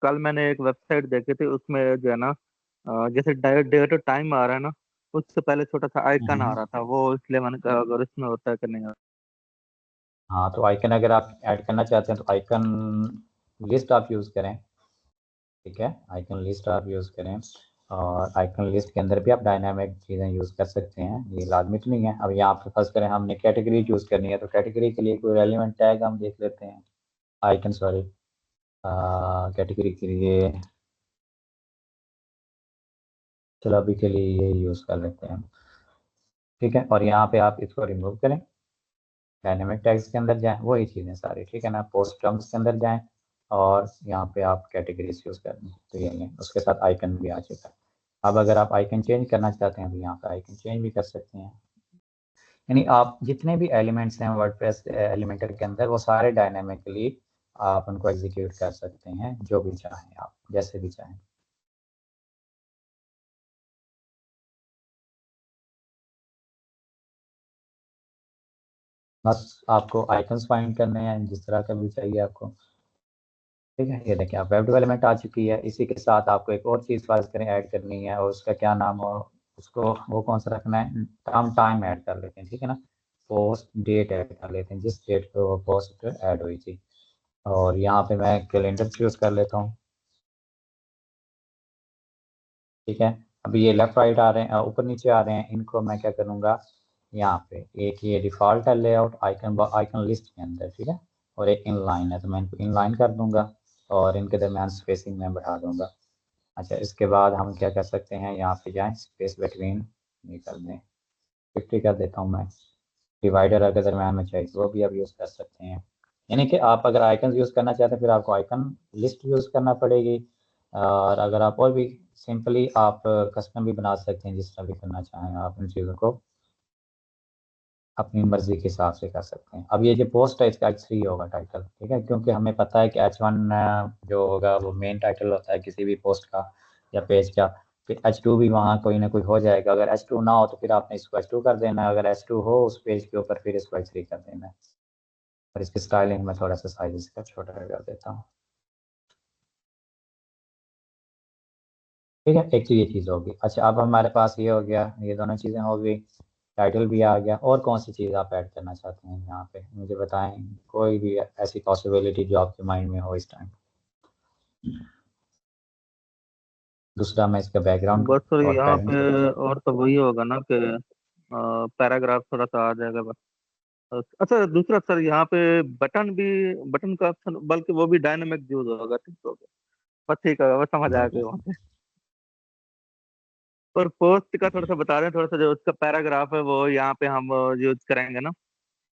कल मैंने एक वेबसाइट देखी थी, उसमें जो है ना जैसे डेट डेट टाइम आ रहा है ना, उससे पहले छोटा सा आइकन आ हम्म। रहा था, वो इसलिए मैंने कहा अगर इसमें होता है कि नहीं होता। हाँ तो आइकन अगर आप ऐड करना चाहते हैं तो आइकन लिस्ट आप यूज़ करें, ठीक है, आइकन लिस्ट आप यूज़ करें। और आइकन लिस्ट के अंदर भी आप डायनामिक चीज़ें यूज़ कर सकते हैं, ये लाजमी तो नहीं है। अब यहाँ पे फर्स्ट करें हमने कैटेगरी चूज़ करनी है, तो कैटेगरी के लिए कोई रेलिवेंट टैग हम देख लेते हैं, आइकन सॉरी, कैटेगरी के लिए चलो अभी के लिए ये यूज़ कर लेते हैं, ठीक है। और यहाँ पे आप इसको रिमूव करें, डायनेमिक टैग्स के अंदर जाएं, वही चीज़ें सारी, ठीक है ना, पोस्ट टर्म्स के अंदर जाएं और यहाँ पे आप कैटेगरीज यूज़ कर लें, तो ये लें, उसके साथ आइकन भी आ चुका है। अब अगर आप आइकन चेंज करना चाहते हैं तो यहाँ पे आइकन चेंज भी कर सकते हैं। यानी आप जितने भी एलिमेंट्स हैं वर्डप्रेस एलिमेंटर के अंदर, वो सारे डायनेमिकली आप उनको एग्जीक्यूट कर सकते हैं, जो भी चाहें आप, जैसे भी चाहें। बस आपको आइकन्स फाइंड करने हैं जिस तरह का भी चाहिए आपको, ठीक है। ये देखिए आप वेब डेवलपमेंट आ चुकी है, इसी के साथ आपको एक और चीज़ फर्ज करें ऐड करनी है, और उसका क्या नाम हो, उसको वो कौन सा रखना है, हम टाइम ऐड कर लेते हैं, ठीक है ना, पोस्ट डेट ऐड कर लेते हैं, जिस डेट पे वो पोस्ट ऐड हुई थी। और यहाँ पे मैं कैलेंडर चूज़ कर लेता हूँ, ठीक है। अभी ये लेफ्ट राइट आ रहे हैं, ऊपर नीचे आ रहे हैं, इनको मैं क्या करूँगा, यहाँ पे एक ये डिफ़ॉल्ट है लेआउट आइकन आइकन लिस्ट के अंदर, ठीक है, और एक इनलाइन है तो मैं इनको इनलाइन कर दूंगा और इनके दरमियान स्पेसिंग में बढ़ा दूंगा। अच्छा, इसके बाद हम क्या कर सकते हैं, यहाँ पे जाएं, स्पेस बिटवीन ये कर दें 50 कर देता हूँ मैं। डिवाइडर अगर दरम्यान में चाहिए तो वो भी आप यूज़ कर सकते हैं। यानी कि आप अगर आइकन यूज़ करना चाहते हैं फिर आपको आइकन लिस्ट यूज़ करना पड़ेगी, और अगर आप और भी सिंपली आप कस्टम भी बना सकते हैं, जिस तरह भी करना चाहें आप इन चीज़ों को अपनी मर्जी के हिसाब से कर सकते हैं। अब ये जो पोस्ट है इसका H3 होगा टाइटल, ठीक है, क्योंकि हमें पता है कि H1 जो होगा वो मेन टाइटल होता है किसी भी पोस्ट का या पेज का, फिर H2 भी वहाँ कोई ना कोई हो जाएगा। अगर H2 ना हो तो फिर आपने इसको H2 कर देना है, अगर H2 हो उस पेज के ऊपर फिर इसको H3 कर देना है। और इसकी स्टाइलिंग में थोड़ा सा साइज इसका छोटा कर देता हूँ, ठीक है। एक तो ये चीज़ होगी। अच्छा, अब हमारे पास ये हो गया, ये दोनों चीज़ें हो गई, टाइटल भी आ गया। और कौन सी चीज़ आप ऐड करना चाहते हैं यहाँ पे मुझे बताएं, कोई भी ऐसी पॉसिबिलिटी जो आपके माइंड में हो इस टाइम। दूसरा मैं इसका बैकग्राउंड बस सर और यहाँ पे पेरेंट्स बता सकता और तो वही होगा ना कि पैराग्राफ थोड़ा सा आ जाएगा बस। अच्छा दूसरा सर यहाँ पे बटन भी, बटन का ऑप्शन, बल्कि वो भी डायनेमिक यूज होगा, ठीक होगा, बस ठीक है, बस समझ आ हूँ। गए वहाँ पे। और पोस्ट का थोड़ा सा बता दें, थोड़ा सा जो उसका पैराग्राफ है वो यहाँ पे हम यूज करेंगे ना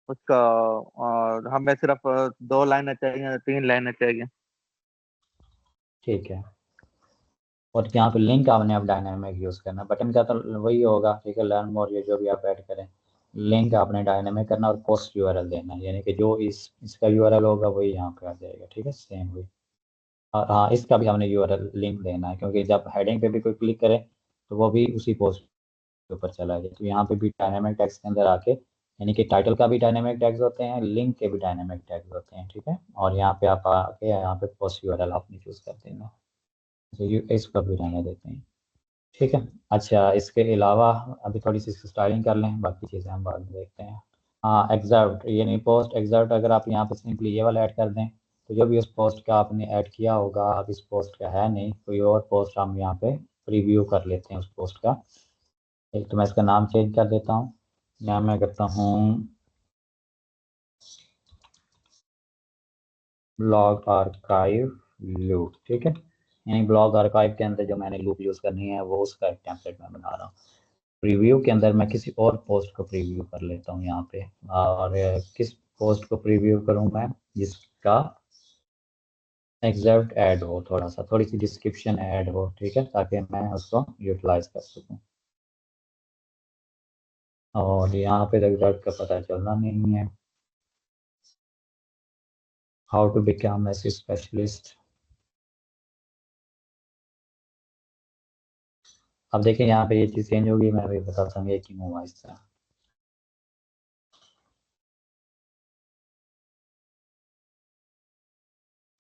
उसका, और हमें सिर्फ 2 लाइनें चाहिए, 3 लाइनें चाहिए। ठीक है, और यहाँ पे लिंक आपने अब डायनामिक यूज़ करना, बटन का तो वही होगा, ठीक है, लर्न मोर ये जो भी आप ऐड करें, लिंक आपने डायनामिक करना और पोस्ट यूआरएल देना, यानी कि जो इसका यूआरएल होगा वही यहाँ पे आ जाएगा, ठीक है, सेम वही। और हाँ, इसका भी हमने यूआरएल लिंक देना है, क्योंकि जब हेडिंग पे भी कोई क्लिक करे तो वो भी उसी पोस्ट के ऊपर चला जाए। तो यहाँ पे भी डायनामिक टैग्स के अंदर आके, यानी कि टाइटल का भी डायनामिक टैग्स होते हैं, लिंक के भी डायनामिक टैग्स होते हैं, ठीक है। और यहाँ पे आप आके यहाँ पे पोस्ट यूआरएल आपने चूज़ कर देना, तो इसका भी रहने देते हैं, ठीक है। अच्छा, इसके अलावा अभी थोड़ी सी स्टाइलिंग कर लें, बाकी चीज़ें हम बाद में देखते हैं। हाँ, एग्जर्ट यानी पोस्ट एग्जर्ट, अगर आप यहाँ पे सिंपली ये वाला ऐड कर दें तो जो भी उस पोस्ट का आपने ऐड किया होगा, अब इस पोस्ट का है नहीं, कोई और पोस्ट हम यहाँ पे प्रीव्यू कर लेते हैं उस पोस्ट का। एक तो मैं इसका नाम चेंज कर देता हूँ, यहाँ मैं करता हूँ ब्लॉग आर्काइव लूप, ठीक है। यानी ब्लॉग आर्काइव के अंदर जो मैंने लूप यूज़ करनी है वो उसका एक टेम्पलेट मैं बना रहा हूँ। प्रीव्यू के अंदर मैं किसी और पोस्ट को प्रीव्यू कर लेता हूँ यहाँ पे, और किस पोस्ट को प्रीव्यू करूँ मैं, जिसका एग्जैक्ट ऐड हो, थोड़ा सा थोड़ी सी डिस्क्रिप्शन ऐड हो, ठीक है, ताकि मैं उसको यूटिलाइज कर सकूँ। और यहाँ पे एग्जैक्ट का पता चलना नहीं है। How to become S specialist. अब देखें यहाँ पे ये चीज़ चेंज होगी, मैं अभी बताता हूँ ये क्यों हुआ इस तरह।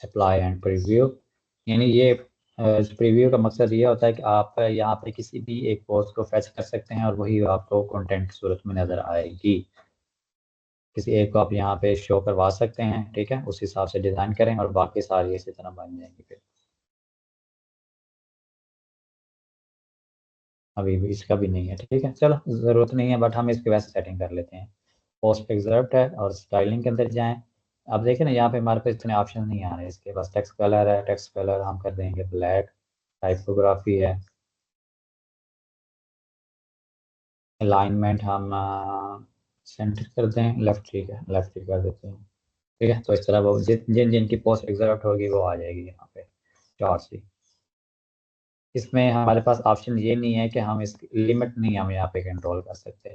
अप्लाई एंड प्रीव्यू, यानी ये प्रीव्यू का मकसद ये होता है कि आप यहाँ पे किसी भी एक पोस्ट को फैच कर सकते हैं और वही आपको कंटेंट की सूरत में नज़र आएगी। किसी एक को आप यहाँ पे शो करवा सकते हैं, ठीक है, उस हिसाब से डिज़ाइन करें और बाकी सारी इसी तरह बन जाएंगे फिर। अभी भी इसका भी नहीं है, ठीक है, चलो ज़रूरत नहीं है, बट हम इसकी वैसे सेटिंग कर लेते हैं। पोस्ट एग्जर्प्ट है और स्टाइलिंग के अंदर जाएं। अब देखें ना, यहाँ पे हमारे पास इतने ऑप्शन नहीं आ रहे, इसके पास टेक्स्ट कलर है, टेक्स्ट कलर हम कर देंगे ब्लैक। टाइपोग्राफी है, अलाइनमेंट हम सेंटर कर दें लेफ्ट, ठीक है, लेफ्ट ही कर देते हैं, ठीक है। तो इस तरह वो जिन जिनकी पोस्ट एग्जर्ट होगी वो आ जाएगी यहाँ पे चार्ट सी। इसमें हमारे पास ऑप्शन ये नहीं है कि हम इस लिमिट नहीं हम यहाँ पे कंट्रोल कर सकते,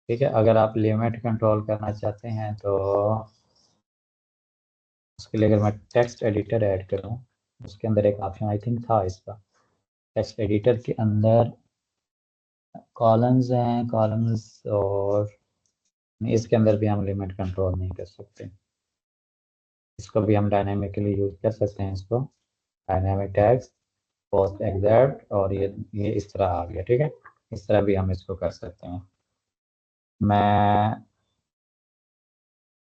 ठीक है। अगर आप लिमिट कंट्रोल करना चाहते हैं तो उसके लिए अगर मैं टेक्स्ट एडिटर ऐड करूँ, उसके अंदर एक ऑप्शन आई थिंक था इसका, टेक्स्ट एडिटर के अंदर कॉलम्स हैं, कॉलम्स, और इसके अंदर भी हम लिमिट कंट्रोल नहीं कर सकते। इसको भी हम डायनामिकली यूज कर सकते हैं, इसको डायनामिक टैग्स पोस्ट एग्जैक्ट, और ये इस तरह आ गया, ठीक है। इस तरह भी हम इसको कर सकते हैं। मैं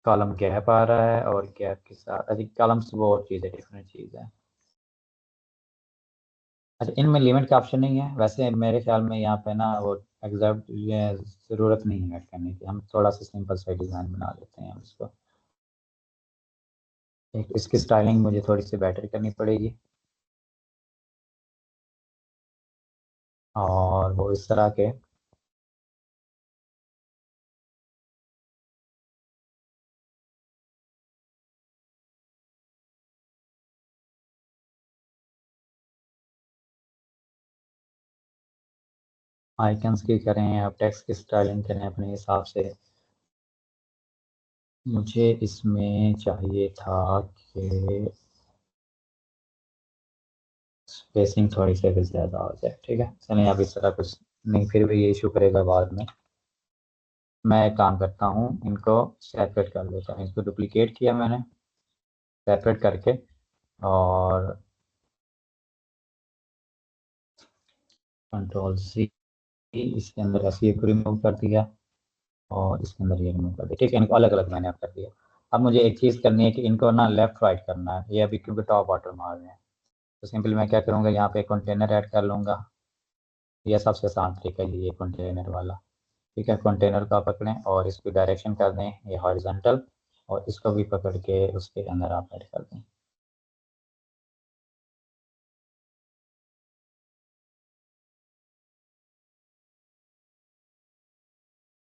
कॉलम गैप आ रहा है और गैप के साथ अधिक कॉलम्स वो और चीज़ है, डिफरेंट चीज़ है। अच्छा, इनमें लिमिट का ऑप्शन नहीं है वैसे मेरे ख्याल में, यहाँ पे ना वो एग्जैक्ट ये ज़रूरत नहीं है ऐड करने की, हम थोड़ा सा सिंपल सा डिज़ाइन बना लेते हैं हम इसको। एक इसकी स्टाइलिंग मुझे थोड़ी सी बेटर करनी पड़ेगी, और वो इस तरह के आइकन्स की करें, आप टेक्स्ट की स्टाइलिंग करें अपने हिसाब से। मुझे इसमें चाहिए था कि स्पेसिंग थोड़ी सी भी ज़्यादा हो जाए, ठीक है चलिए, अब इस तरह कुछ नहीं, फिर भी ये इशू करेगा बाद में। मैं एक काम करता हूँ, इनको सेपरेट कर देता हूँ, इसको डुप्लीकेट किया मैंने सेपरेट करके, और कंट्रोल सी, इसके अंदर ऐसे को रिमूव कर दिया, और इसके अंदर ये रिमूव कर दिया, ठीक है, इनको अलग अलग मैंने अब कर दिया। अब मुझे एक चीज़ करनी है कि इनको ना लेफ्ट राइट करना है, ये अभी क्योंकि टॉप वाटर मार रहे हैं, तो सिंपली मैं क्या करूँगा, यहाँ पे कंटेनर ऐड कर लूँगा। यह सबसे आसान तरीका है ये कंटेनर वाला, ठीक है। कंटेनर का पकड़ें और इसकी डायरेक्शन कर दें ये हॉरिजॉन्टल, और इसको भी पकड़ के उसके अंदर आप ऐड कर दें।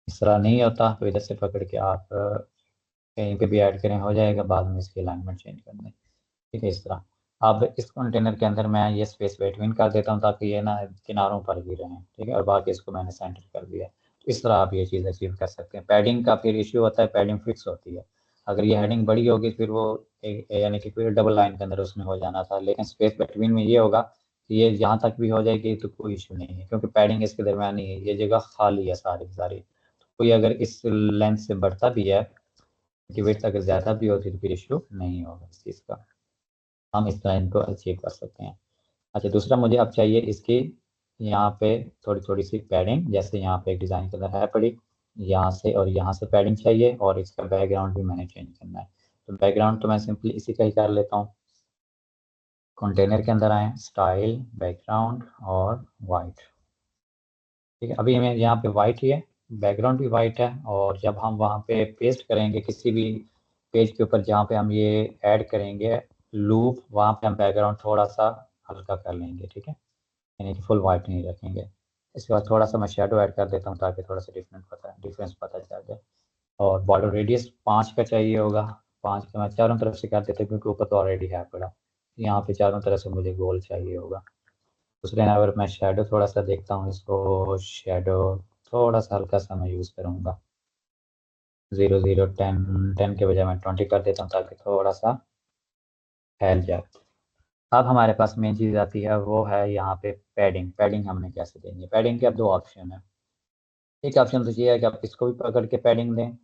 इस तरह नहीं होता तो इधर से पकड़ के आप कहीं पे भी ऐड करें, हो जाएगा, बाद में इसकी अलाइनमेंट चेंज कर दें, ठीक है इस तरह। अब इस कंटेनर के अंदर मैं ये स्पेस बिटवीन कर देता हूँ ताकि ये ना किनारों पर ही रहें, ठीक है, और बाकी इसको मैंने सेंटर कर दिया। तो इस तरह आप ये चीज़ अचीव कर सकते हैं। पैडिंग का फिर इश्यू होता है, पैडिंग फिक्स होती है, अगर ये हेडिंग बड़ी होगी फिर वो यानी कि फिर डबल लाइन के अंदर उसमें हो जाना था, लेकिन स्पेस बिटवीन में ये होगा कि ये जहाँ तक भी हो जाएगी तो कोई इशू नहीं है, क्योंकि पैडिंग इसके दरम्यान नहीं है, ये जगह खाली है सारी की सारी। तो कोई अगर इस लेंथ से बढ़ता भी है कि वेट अगर ज़्यादा भी होती है तो फिर इशू नहीं होगा इस चीज़ का, हम इस तरह इनको अचीव कर सकते हैं। अच्छा, दूसरा मुझे अब चाहिए इसकी यहाँ पे थोड़ी थोड़ी सी पैडिंग, जैसे यहाँ पे एक डिज़ाइन कलर है पड़ी, यहाँ से और यहाँ से पैडिंग चाहिए, और इसका बैकग्राउंड भी मैंने चेंज करना है। तो बैकग्राउंड तो मैं सिंपली इसी का ही कर लेता हूँ, कंटेनर के अंदर आए, स्टाइल, बैकग्राउंड और वाइट, ठीक है। अभी हमें यहाँ पे वाइट ही है, बैकग्राउंड भी वाइट है, और जब हम वहाँ पे पेस्ट करेंगे किसी भी पेज के ऊपर जहाँ पे हम ये ऐड करेंगे लूप, वहाँ पे हम बैकग्राउंड थोड़ा सा हल्का कर लेंगे, ठीक है, यानी कि फुल वाइट नहीं रखेंगे। इसके बाद थोड़ा सा मैं शेडो ऐड कर देता हूँ ताकि थोड़ा सा डिफरेंस पता चल जाए। और बॉर्डर रेडियस 5 का चाहिए होगा, 5 का मैं चारों तरफ से कर देता हूँ क्योंकि ऊपर तो ऑलरेडी है पड़ा, यहाँ पे चारों तरफ से मुझे गोल चाहिए होगा। दूसरे अगर मैं शेडो थोड़ा सा देखता हूँ इसको, शेडो थोड़ा सा हल्का सा मैं यूज़ करूँगा, 0 0 10 के बजाय मैं 20 कर देता हूँ ताकि थोड़ा सा फैल जाए। अब हमारे पास मेन चीज़ आती है, वो है यहाँ पे पैडिंग। पैडिंग हमने कैसे देंगे, पैडिंग के अब दो ऑप्शन है। एक ऑप्शन तो ये है कि आप इसको भी पकड़ के पैडिंग दें,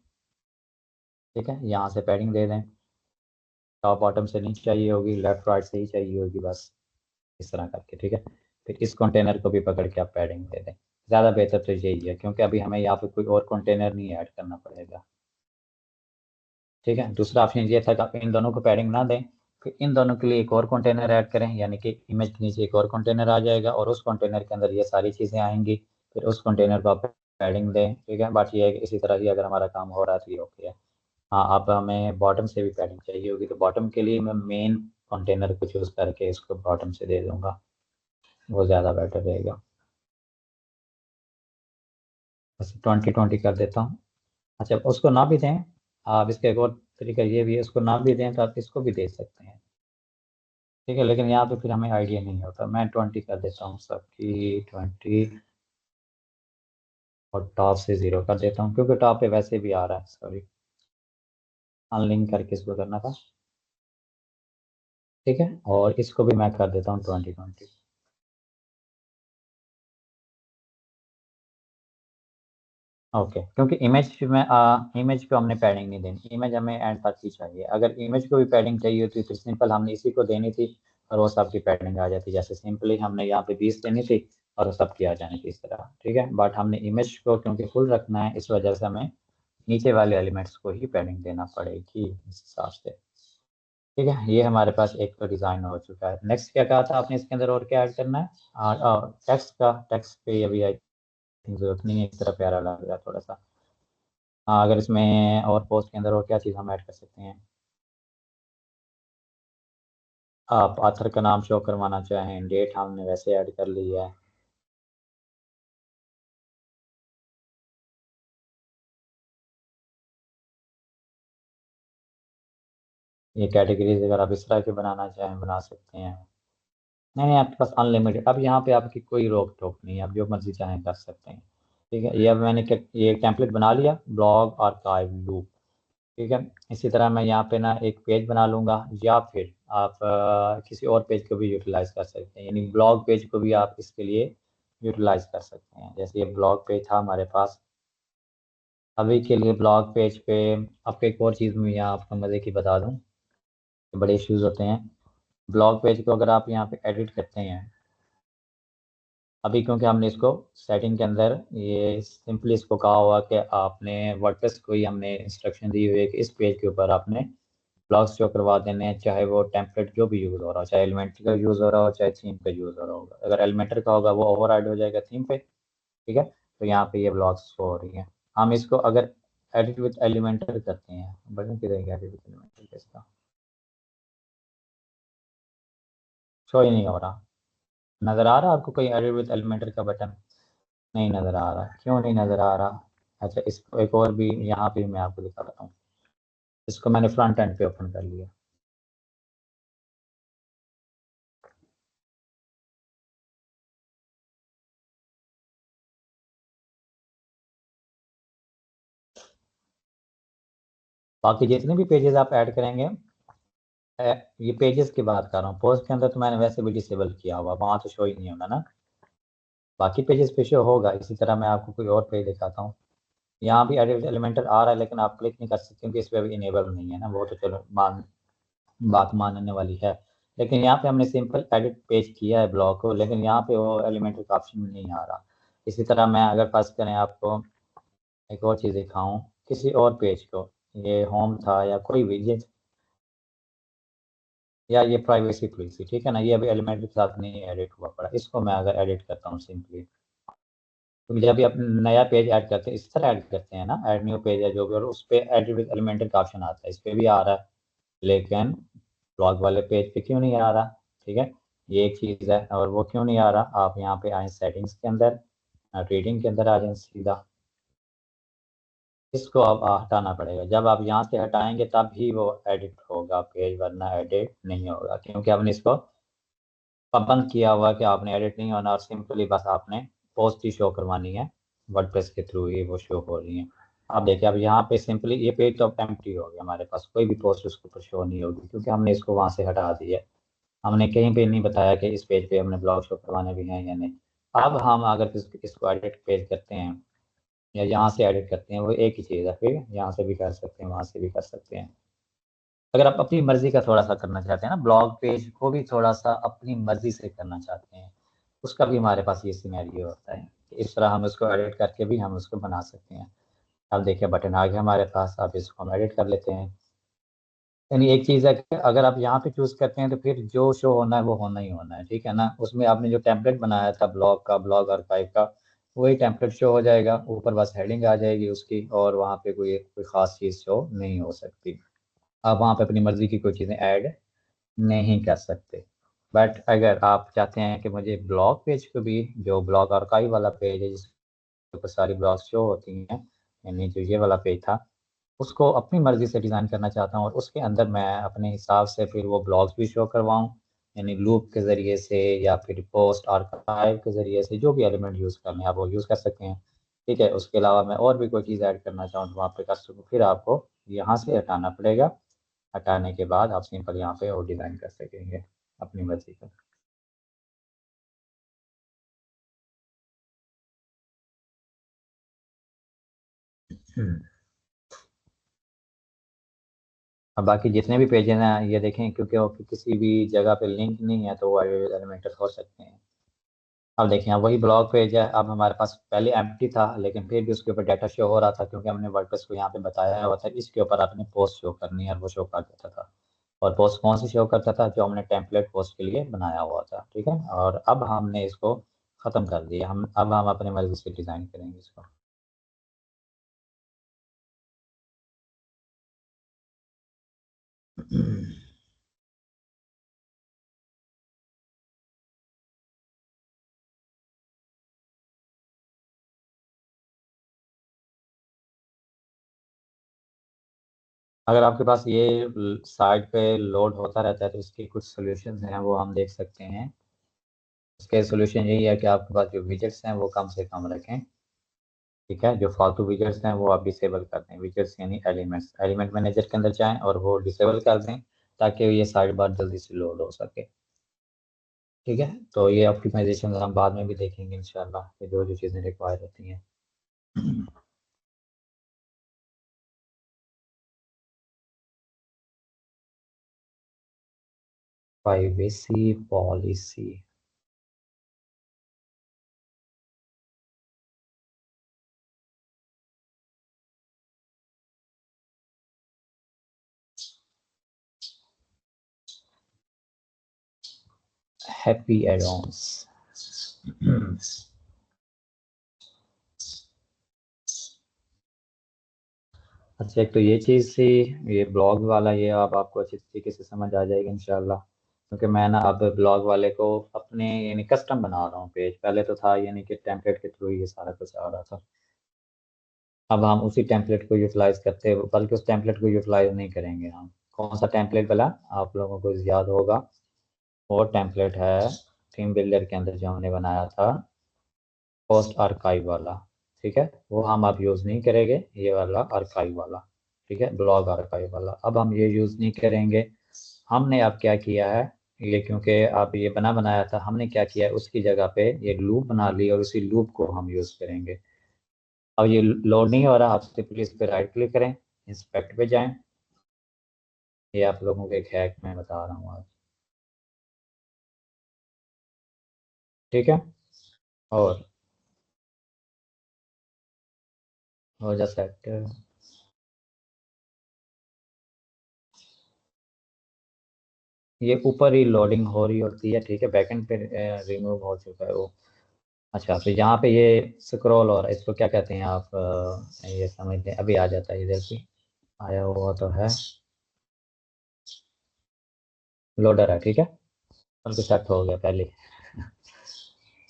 ठीक है, यहाँ से पैडिंग दे दें, टॉप बॉटम से नहीं चाहिए होगी, लेफ्ट राइट से ही चाहिए होगी बस, इस तरह करके, ठीक है। फिर इस कंटेनर को भी पकड़ के आप पैडिंग दे दें, ज़्यादा बेहतर तो यही है क्योंकि अभी हमें यहाँ पे कोई और कंटेनर नहीं ऐड करना पड़ेगा, ठीक है। दूसरा ऑप्शन ये था कि आप इन दोनों को पैडिंग ना दें, फिर इन दोनों के लिए एक और कंटेनर ऐड करें, यानी कि इमेज के नीचे एक और कंटेनर आ जाएगा और उस कंटेनर के अंदर ये सारी चीज़ें आएंगी, फिर उस कंटेनर को आप पैडिंग दें, ठीक है। बात ये है कि इसी तरह ही अगर हमारा काम हो रहा है तो ये ओके है। हाँ, अब हमें बॉटम से भी पैडिंग चाहिए होगी, तो बॉटम के लिए मैं मेन कंटेनर को चूज़ करके इसको बॉटम से दे दूंगा, वो ज़्यादा बेटर रहेगा। बस 20 20 कर देता हूँ। अच्छा, उसको ना भी दें आप, इसका एक और तरीका ये भी है, उसको ना भी दें तो आप इसको भी दे सकते हैं, ठीक है, लेकिन यहाँ पे फिर हमें आइडिया नहीं होता। मैं 20 कर देता हूँ सबकी 20, और टॉप से 0 कर देता हूँ क्योंकि टॉप पे वैसे भी आ रहा है, सॉरी, अनलिंक करके इसको करना था, ठीक है। और इसको भी मैं कर देता हूँ 20 20। ओके, क्योंकि इमेज में इमेज को हमने पैडिंग नहीं देनी, इमेज हमें एंड तक ही चाहिए। अगर इमेज को भी पैडिंग चाहिए होती तो सिंपल हमने इसी को देनी थी और वो सबकी पैडिंग आ जाती, जैसे सिंपली हमने यहाँ पे 20 देनी थी और वो सबकी आ जानी थी इस तरह, ठीक है। बट हमने इमेज को क्योंकि फुल रखना है, इस वजह से हमें नीचे वाले एलिमेंट्स को ही पैडिंग देना पड़ेगी इस हिसाब से, ठीक है, ये हमारे पास एक तो डिज़ाइन हो चुका है। नेक्स्ट क्या कहा था आपने इसके अंदर और क्या ऐड करना है? टेक्स्ट पे अभी आई थिंक जरूरत नहीं है, इस तरह प्यारा लग रहा है थोड़ा सा। हाँ, अगर इसमें और पोस्ट के अंदर और क्या चीज़ हम ऐड कर सकते हैं? आप ऑथर का नाम शो करवाना चाहें, डेट हमने वैसे ऐड कर ली है। ये कैटेगरीज अगर आप इस तरह के बनाना चाहें बना सकते हैं। नहीं नहीं, आपके पास अनलिमिटेड, अब यहाँ पे आपकी कोई रोक टोक नहीं है, आप जो मर्जी चाहें कर सकते हैं। ठीक है, ये अब मैंने ये टेम्पलेट बना लिया, ब्लॉग आर्काइव लूप। ठीक है, इसी तरह मैं यहाँ पे ना एक पेज बना लूँगा, या फिर आप किसी और पेज को भी यूटिलाइज कर सकते हैं, यानी ब्लॉग पेज को भी आप इसके लिए यूटिलाइज कर सकते हैं। जैसे ये ब्लॉग पेज था हमारे पास, अभी के लिए ब्लॉग पेज पे आपको एक और चीज़ मैं यहाँ आपको मज़े की बता दूँ, बड़े इश्यूज होते हैं ब्लॉग पेज को अगर आप यहाँ पे एडिट करते हैं। अभी क्योंकि हमने इसको सेटिंग के अंदर ये सिंपली इसको कहा हुआ कि आपने वर्डप्रेस को ही हमने इंस्ट्रक्शन दी हुई है कि इस पेज के ऊपर आपने ब्लॉग्स शो करवा देने हैं, चाहे वो टेम्पलेट जो भी यूज़ हो रहा हो, चाहे एलिमेंट्री का यूज़ हो रहा हो, चाहे थीम का यूज़ हो रहा होगा। अगर एलिमेंटर का होगा वो ओवरराइड हो जाएगा थीम पे। ठीक है, तो यहाँ पे ये ब्लॉग्स शो हो रही हैं। हम इसको अगर एडिट विथ एलिमेंटर करते हैं, बटन किधर गया एडिट विथ एलिमेंटर इसका? शो ही नहीं हो रहा। नज़र आ रहा आपको कोई एडिट विथ एलिमेंटर का बटन? नहीं नज़र आ रहा, क्यों नहीं नज़र आ रहा? अच्छा, इसको एक और भी यहाँ पे मैं आपको दिखा रहा हूँ। इसको मैंने फ्रंट एंड पे ओपन कर लिया। बाकी जितने भी पेजेस आप ऐड करेंगे, ये पेजेस की बात कर रहा हूँ, पोस्ट के अंदर तो मैंने वैसे भी डिसेबल किया हुआ, वहाँ तो शो ही नहीं होगा ना। बाकी पेजेस पे शो होगा। इसी तरह मैं आपको कोई और पेज दिखाता हूँ। यहाँ भी एडिट एलिमेंटर आ रहा है, लेकिन आप क्लिक नहीं कर सकते क्योंकि इस पर अभी इनेबल नहीं है ना, वो तो चलो बात मानने वाली है। लेकिन यहाँ पे हमने सिंपल एडिट पेज किया है ब्लॉग को, लेकिन यहाँ पे वो एलिमेंटर का ऑप्शन नहीं आ रहा। इसी तरह मैं अगर फर्स्ट करें आपको एक और चीज़ दिखाऊं, किसी और पेज को, ये होम था या कोई भी या ये प्राइवेसी पॉलिसी, ठीक है ना, ये अभी एलिमेंट के साथ नहीं एडिट हुआ पड़ा। इसको मैं अगर एडिट करता हूँ सिंपली, तो जब भी आप नया पेज ऐड करते हैं इस तरह ऐड करते हैं ना, ऐड न्यू पेज है जो भी, और उस पर एडिट विद एलिमेंटर का ऑप्शन आता है, इस पर भी आ रहा है, लेकिन ब्लॉग वाले पेज पे क्यों नहीं आ रहा? ठीक है, ये एक चीज़ है। और वो क्यों नहीं आ रहा, आप यहाँ पे आए सेटिंग्स के अंदर, रीडिंग के अंदर आ जाए सीधा, इसको अब हटाना पड़ेगा। जब आप यहाँ से हटाएंगे तब ही वो एडिट होगा पेज, वरना एडिट नहीं होगा, क्योंकि हमने इसको पाबंद किया हुआ कि आपने एडिट नहीं होना, और सिंपली बस आपने पोस्ट ही शो करवानी है, वर्डप्रेस के थ्रू ही वो शो हो रही है। अब देखिए, अब यहाँ पे सिंपली ये पेज तो अब एम्प्टी हो गया, हमारे पास कोई भी पोस्ट उसके ऊपर शो नहीं होगी, क्योंकि हमने इसको वहाँ से हटा दिया। हमने कहीं पे नहीं बताया कि इस पेज पे हमने ब्लॉग शो करवाने भी हैं या नहीं। अब हम अगर इसको एडिट पेज करते हैं या यहाँ से एडिट करते हैं, वो एक ही चीज़ है, फिर यहाँ से भी कर सकते हैं, वहाँ से भी कर सकते हैं। अगर आप अपनी मर्जी का थोड़ा सा करना चाहते हैं ना, ब्लॉग पेज को भी थोड़ा सा अपनी मर्जी से करना चाहते हैं, उसका भी हमारे पास ये सिनेरियो होता है कि इस तरह हम उसको एडिट करके भी हम उसको बना सकते हैं। अब देखिए बटन आ गया हमारे पास, अब इसको हम एडिट कर लेते हैं। यानी एक चीज़ है कि अगर आप यहाँ पे चूज करते हैं तो फिर जो शो होना है वो होना ही होना है, ठीक है ना। उसमें आपने जो टेम्पलेट बनाया था ब्लॉग का, ब्लॉग आर्काइव का, वही टेम्पलेट शो हो जाएगा ऊपर, बस हेडिंग आ जाएगी उसकी, और वहाँ पे कोई कोई खास चीज़ शो नहीं हो सकती। आप वहाँ पे अपनी मर्जी की कोई चीज़ें ऐड नहीं कर सकते। बट अगर आप चाहते हैं कि मुझे ब्लॉग पेज को भी, जो ब्लॉग आर्काइव वाला पेज है जिसके ऊपर सारी ब्लॉग शो होती हैं, यानी जो ये वाला पेज था, उसको अपनी मर्जी से डिज़ाइन करना चाहता हूँ, और उसके अंदर मैं अपने हिसाब से फिर वो ब्लॉग्स भी शो करवाऊँ, यानी लूप के ज़रिए से या फिर पोस्ट आर्काइव के ज़रिए से, जो भी एलिमेंट यूज़ करने हैं आप वो यूज़ कर सकते हैं। ठीक है, उसके अलावा मैं और भी कोई चीज़ ऐड करना चाहूँ तो वहाँ पे कर सकूँ, फिर आपको यहाँ से हटाना पड़ेगा। हटाने के बाद आप सिंपल यहाँ पे और डिज़ाइन कर सकेंगे अपनी मर्जी का। हम्म। अब बाकी जितने भी पेजेस हैं ये देखें, क्योंकि वो किसी भी जगह पे लिंक नहीं है तो वो एलिमेंटेड हो सकते हैं। अब देखें, अब वही ब्लॉग पेज है, अब हमारे पास पहले एम्प्टी था, लेकिन फिर भी उसके ऊपर डाटा शो हो रहा था, क्योंकि हमने वर्डप्रेस को यहाँ पे बताया हुआ था इसके ऊपर आपने पोस्ट शो करनी है, और वो शो कर देता था। और पोस्ट कौन सी शो करता था, जो हमने टेम्पलेट पोस्ट के लिए बनाया हुआ था। ठीक है, और अब हमने इसको ख़त्म कर दिया, अब हम अपने मर्जी से डिज़ाइन करेंगे इसको। अगर आपके पास ये साइट पे लोड होता रहता है तो इसके कुछ सॉल्यूशंस हैं, वो हम देख सकते हैं। इसके सॉल्यूशन यही है कि आपके पास जो विजेट्स हैं वो कम से कम रखें। ठीक है, जो फालतू विजेट्स हैं वो आप डिसेबल कर दें। विजेट्स यानी एलिमेंट्स, एलिमेंट मैनेजर के अंदर जाएं और वो डिसेबल कर दें, ताकि ये साइड बार जल्दी से लोड हो सके। ठीक है, तो ये ऑप्टिमाइजेशन हम बाद में भी देखेंगे इंशाल्लाह, कि जो जो चीज़ें रिक्वायर होती हैं। Privacy policy. Happy add-ons. अच्छा, एक तो ये चीज़ थी, ये ब्लॉग वाला, ये अब आपको अच्छी तरीके से समझ आ जाएगी इंशाल्लाह। क्योंकि मैं ना अब ब्लॉग वाले को अपने यानी कस्टम बना रहा हूँ पेज। पहले तो था यानी कि टेम्पलेट के थ्रू ये सारा कुछ आ रहा था। अब हम उसी टेम्पलेट को यूटिलाइज करते हैं, बल्कि उस टेम्पलेट को यूटिलाइज नहीं करेंगे हम। कौन सा टेम्पलेट वाला, आप लोगों को याद होगा, वो टेम्पलेट है थीम बिल्डर के अंदर जो हमने बनाया था, पोस्ट आर्काइव वाला। ठीक है, वो हम अब यूज़ नहीं करेंगे, ये वाला आर्काइव वाला। ठीक है, ब्लॉग आर्काइव वाला अब हम ये यूज़ नहीं करेंगे। हमने अब क्या किया है, ये क्योंकि आप ये बना बनाया था, हमने क्या किया है, उसकी जगह पे ये लूप बना ली और उसी लूप को हम यूज़ करेंगे। अब ये लोड नहीं हो रहा, आप सिंपली इस पर राइट क्लिक करें, इंस्पेक्ट पे जाएं। ये आप लोगों को एक हैक मैं बता रहा हूँ आज। ठीक है, और हो जा सेट। ये ऊपर ही लोडिंग हो रही होती है। ठीक है, बैकएंड पे रिमूव हो चुका है वो। अच्छा, तो यहाँ पे ये स्क्रॉल और इसको क्या कहते हैं आप, ये समझ लें, अभी आ जाता है इधर भी, आया हुआ तो है, लोडर है। ठीक है, बल्कि सेट हो गया पहले।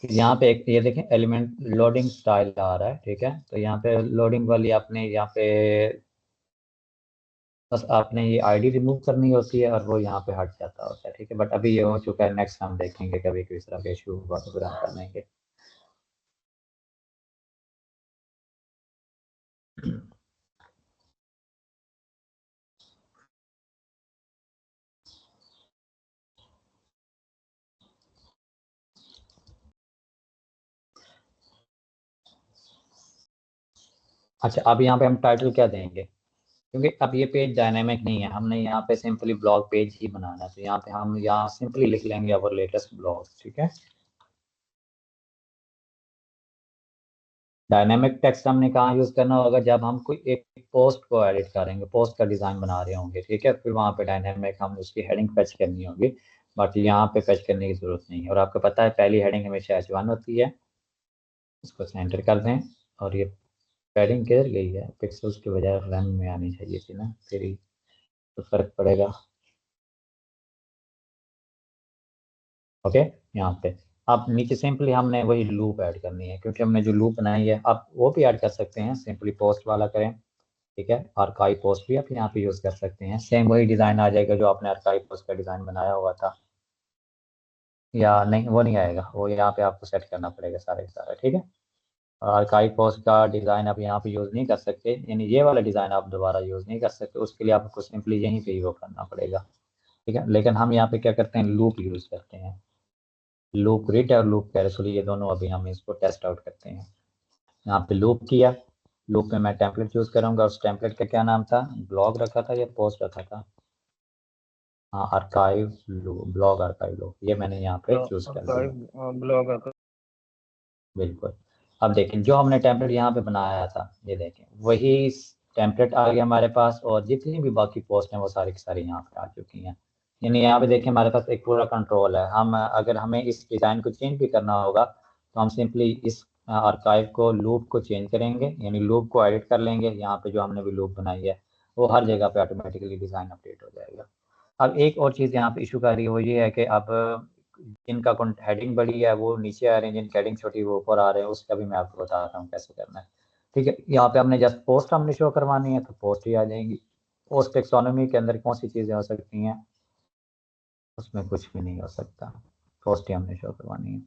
यहाँ पे एक ये देखें, एलिमेंट लोडिंग स्टाइल आ रहा है। ठीक है, तो यहाँ पे लोडिंग वाली आपने यहाँ पे बस आपने ये आईडी रिमूव करनी होती है और वो यहाँ पे हट जाता होता है। ठीक है, बट अभी ये हो चुका है, नेक्स्ट हम देखेंगे कभी किस तरह का इशू हुआ तो फिर हम कर लेंगे। अच्छा, अब यहाँ पे हम टाइटल क्या देंगे, क्योंकि अब ये पेज डायनेमिक नहीं है, हमने यहाँ पे सिंपली ब्लॉग पेज ही बनाना है। तो यहाँ पे हम यहाँ सिंपली लिख लेंगे अवर लेटेस्ट ब्लॉग। ठीक है, डायनेमिक टेक्स्ट हमने कहाँ यूज करना होगा, जब हम कोई एक पोस्ट को एडिट करेंगे, पोस्ट का डिजाइन बना रहे होंगे। ठीक है, फिर वहाँ पे डायनेमिक हम उसकी हेडिंग फेच करनी होगी। बट यहाँ पे फेच करने की जरूरत नहीं है, और आपको पता है पहली हेडिंग हमेशा H1 होती है। इसको सेंटर कर दें, और ये पैडिंग किधर गई है, पिक्सल्स की बजाय रन में आनी चाहिए थी ना, फिर ही तो फर्क पड़ेगा। ओके, यहाँ पे अब नीचे सिंपली हमने वही लूप ऐड करनी है, क्योंकि हमने जो लूप बनाई है, आप वो भी ऐड कर सकते हैं, सिंपली पोस्ट वाला करें। ठीक है, आर्काइव पोस्ट भी आप यहाँ पे यूज़ कर सकते हैं, सेम वही डिज़ाइन आ जाएगा जो आपने आर्काइव पोस्ट का डिज़ाइन बनाया हुआ था। या नहीं, वो नहीं आएगा, वो यहाँ पे आपको सेट करना पड़ेगा सारे का सारा। ठीक है, आर्काइव पोस्ट का डिज़ाइन आप यहाँ पे यूज़ नहीं कर सकते, यानी ये वाला डिज़ाइन आप दोबारा यूज़ नहीं कर सकते, उसके लिए आपको सिंपली यहीं पे ही वो करना पड़ेगा। ठीक है, लेकिन हम यहाँ पे क्या करते हैं, लूप यूज़ करते हैं। लूप रीड और लूप कैरेसोल, ये दोनों अभी हम इसको टेस्ट आउट करते हैं। यहाँ पे लूप किया, लूप में मैं टेम्पलेट चूज करूंगा, उस टेम्पलेट का क्या नाम था, ब्लॉग रखा था या पोस्ट रखा था, हाँ आर्काइव ब्लॉग आर्काइव लूप, ये मैंने यहाँ पे चूज कर दिया। ब्लॉग का। बिल्कुल। अब देखें, जो हमने टेम्पलेट यहाँ पे बनाया था, ये देखें वही टेम्पलेट आ गया हमारे पास, और जितनी भी बाकी पोस्ट हैं वो सारी की सारी यहाँ पे आ चुकी हैं। यानी यहाँ पे देखिए हमारे पास एक पूरा कंट्रोल है। हम अगर हमें इस डिज़ाइन को चेंज भी करना होगा तो हम सिंपली इस आर्काइव को, लूप को चेंज करेंगे, यानी लूप को एडिट कर लेंगे। यहाँ पे जो हमने भी लूप बनाई है वो हर जगह पे ऑटोमेटिकली डिज़ाइन अपडेट हो जाएगा। अब एक और चीज़ यहाँ पे इशू कर रही है, वो ये है कि अब जिनका हेडिंग बड़ी है वो नीचे आ रहे हैं, जिनकी हेडिंग छोटी वो ऊपर आ रहे हैं। उसका भी मैं आपको बताता हूँ कैसे करना है। ठीक है, यहाँ पे हमने जस्ट पोस्ट हमने शो करवानी है तो पोस्ट ही आ जाएंगी। पोस्ट टेक्सोनोमी के अंदर कौन सी चीज़ें हो सकती हैं, उसमें कुछ भी नहीं हो सकता, पोस्ट ही हमने शो करवानी है।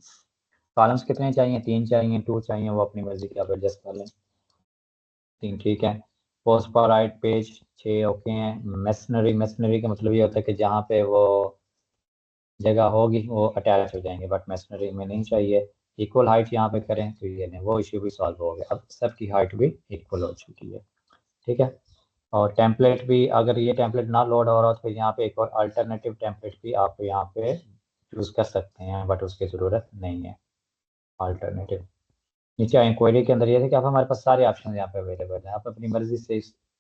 कॉलम्स कितने चाहिए, 3 चाहिए, 2 चाहिए, वो अपनी मर्जी की आप एडजस्ट कर लें। 3 ठीक है। पोस्ट पर राइट पेज 6 ओके हैं। मेसनरी, मेसनरी का मतलब ये होता है कि जहाँ पे वो जगह होगी वो अटैच हो जाएंगे, बट मेसनरी में नहीं चाहिए। इक्वल हाइट यहाँ पे करें तो ये नहीं, वो इश्यू भी सॉल्व हो गया। अब सबकी हाइट भी इक्वल हो चुकी है। ठीक है, और टेम्पलेट भी, अगर ये टेम्पलेट ना लोड हो रहा हो तो फिर यहाँ पे एक और अल्टरनेटिव टेम्पलेट भी आप यहाँ पे चूज़ कर सकते हैं, बट उसकी ज़रूरत नहीं है। अल्टरनेटिव नीचे आए क्वेरी के अंदर, ये है कि आप, हमारे पास सारे ऑप्शन यहाँ पे अवेलेबल हैं। आप अपनी मर्जी से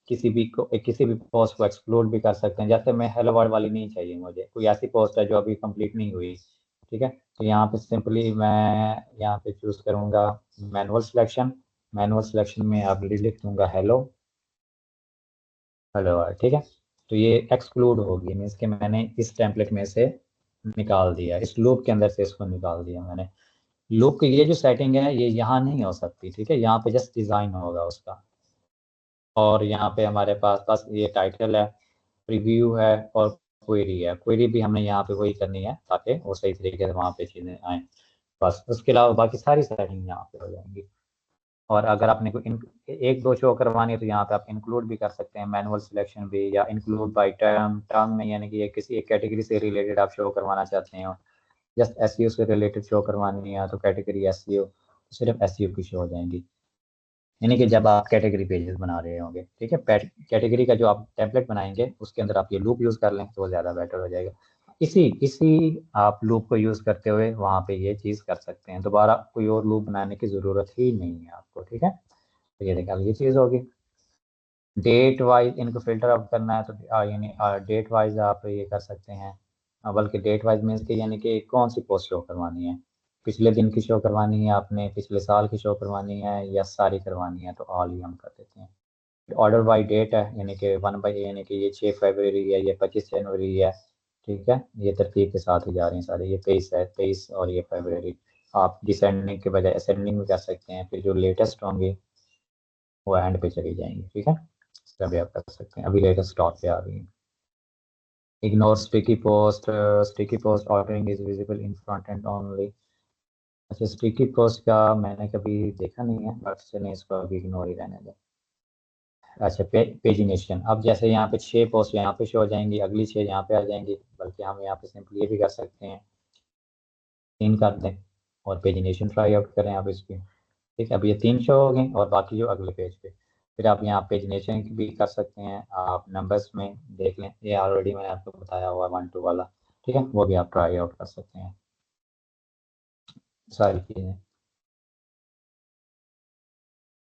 किसी भी पोस्ट को एक्सक्लूड भी कर सकते हैं। जैसे मैं हेलो वर्ल्ड वाली नहीं चाहिए मुझे, कोई ऐसी पोस्ट है जो अभी कंप्लीट नहीं हुई। ठीक है, तो यहाँ पे सिंपली मैं यहाँ पे चूज़ करूँगा मैनुअल सिलेक्शन। मैनुअल सिलेक्शन में आप लिख दूंगा हेलो, हेलो वर्ल्ड। ठीक है, तो ये एक्सक्लूड होगी, मीन्स कि मैंने इस टेम्पलेट में से निकाल दिया, इस लूप के अंदर से इसको निकाल दिया मैंने। लूप की ये जो सेटिंग है ये यहाँ नहीं हो सकती। ठीक है, यहाँ पे जस्ट डिज़ाइन होगा उसका। और यहाँ पे हमारे पास बस ये टाइटल है, प्रीव्यू है और क्वेरी है। क्वेरी भी हमने यहाँ पे वही करनी है ताकि वो सही तरीके से वहाँ पे चीज़ें आएँ। बस उसके अलावा बाकी सारी सेटिंग यहाँ पे हो जाएंगी। और अगर आपने कोई एक दो शो करवानी है तो यहाँ पे आप इंक्लूड भी कर सकते हैं, मैनुअल सिलेक्शन भी, या इंक्लूड बाय टर्म। टर्म में यानी कि ये किसी एक कैटेगरी से रिलेटेड आप शो करवाना चाहते हैं, जस्ट एसईओ से रिलेटेड शो करवानी है तो कैटेगरी एसईओ, सिर्फ एसईओ की शो हो जाएंगी। यानी कि जब आप कैटेगरी पेजेस बना रहे होंगे, ठीक है, कैटेगरी का जो आप टेम्पलेट बनाएंगे उसके अंदर आप ये लूप यूज़ कर लें तो ज़्यादा बेटर हो जाएगा। इसी इसी आप लूप को यूज़ करते हुए वहाँ पे ये चीज़ कर सकते हैं, दोबारा कोई और लूप बनाने की ज़रूरत ही नहीं है आपको। ठीक है, तो ये देखा, ये चीज़ होगी। डेट वाइज इनको फिल्टर आउट करना है तो यानी डेट वाइज आप ये कर सकते हैं। बल्कि डेट वाइज मीन्स कि यानी कि कौन सी पोस्ट शो करवानी है, पिछले दिन की शो करवानी है आपने, पिछले साल की शो करवानी है, या सारी करवानी है, तो ऑल ही हम कर देते हैं। ऑर्डर बाय डेट है, यानी कि 1 बाय, यानी कि ये 6 फरवरी है, ये 25 जनवरी है। ठीक है, ये तरतीब के साथ ही जा रही हैं सारे, ये 23 है, 23 और ये फरवरी। आप डिसेंडिंग के बजाय असेंडिंग भी कर सकते हैं, फिर जो लेटेस्ट होंगे वो एंड पे चली जाएंगी। ठीक है, इसका भी आप कर सकते हैं। अभी लेटेस्ट स्टॉक पे आ रही है। Ignore sticky post, sticky post ordering is visible in front end only. अच्छा, स्टिकी पोस्ट का मैंने कभी देखा नहीं है, बट चलिए इसको अभी इग्नोर ही रहने दें। अच्छा, पेजिनेशन, अब जैसे यहाँ पे 6 पोस्ट यहाँ पे शो हो जाएंगी, अगली 6 यहाँ पे आ जाएंगी, बल्कि हम यहाँ पे सिंपली ये भी कर सकते हैं 3 कर दें और पेजिनेशन ट्राई आउट करें आप इसकी। ठीक है, अब ये 3 शो हो गई और बाकी जो अगले पेज पे, फिर आप यहाँ पेजिनेशन भी कर सकते हैं। आप नंबर्स में देख लें, ये ऑलरेडी मैंने आपको बताया हुआ 1 2 वाला। ठीक है, वो भी आप ट्राई आउट कर सकते हैं सारी चीज़ें।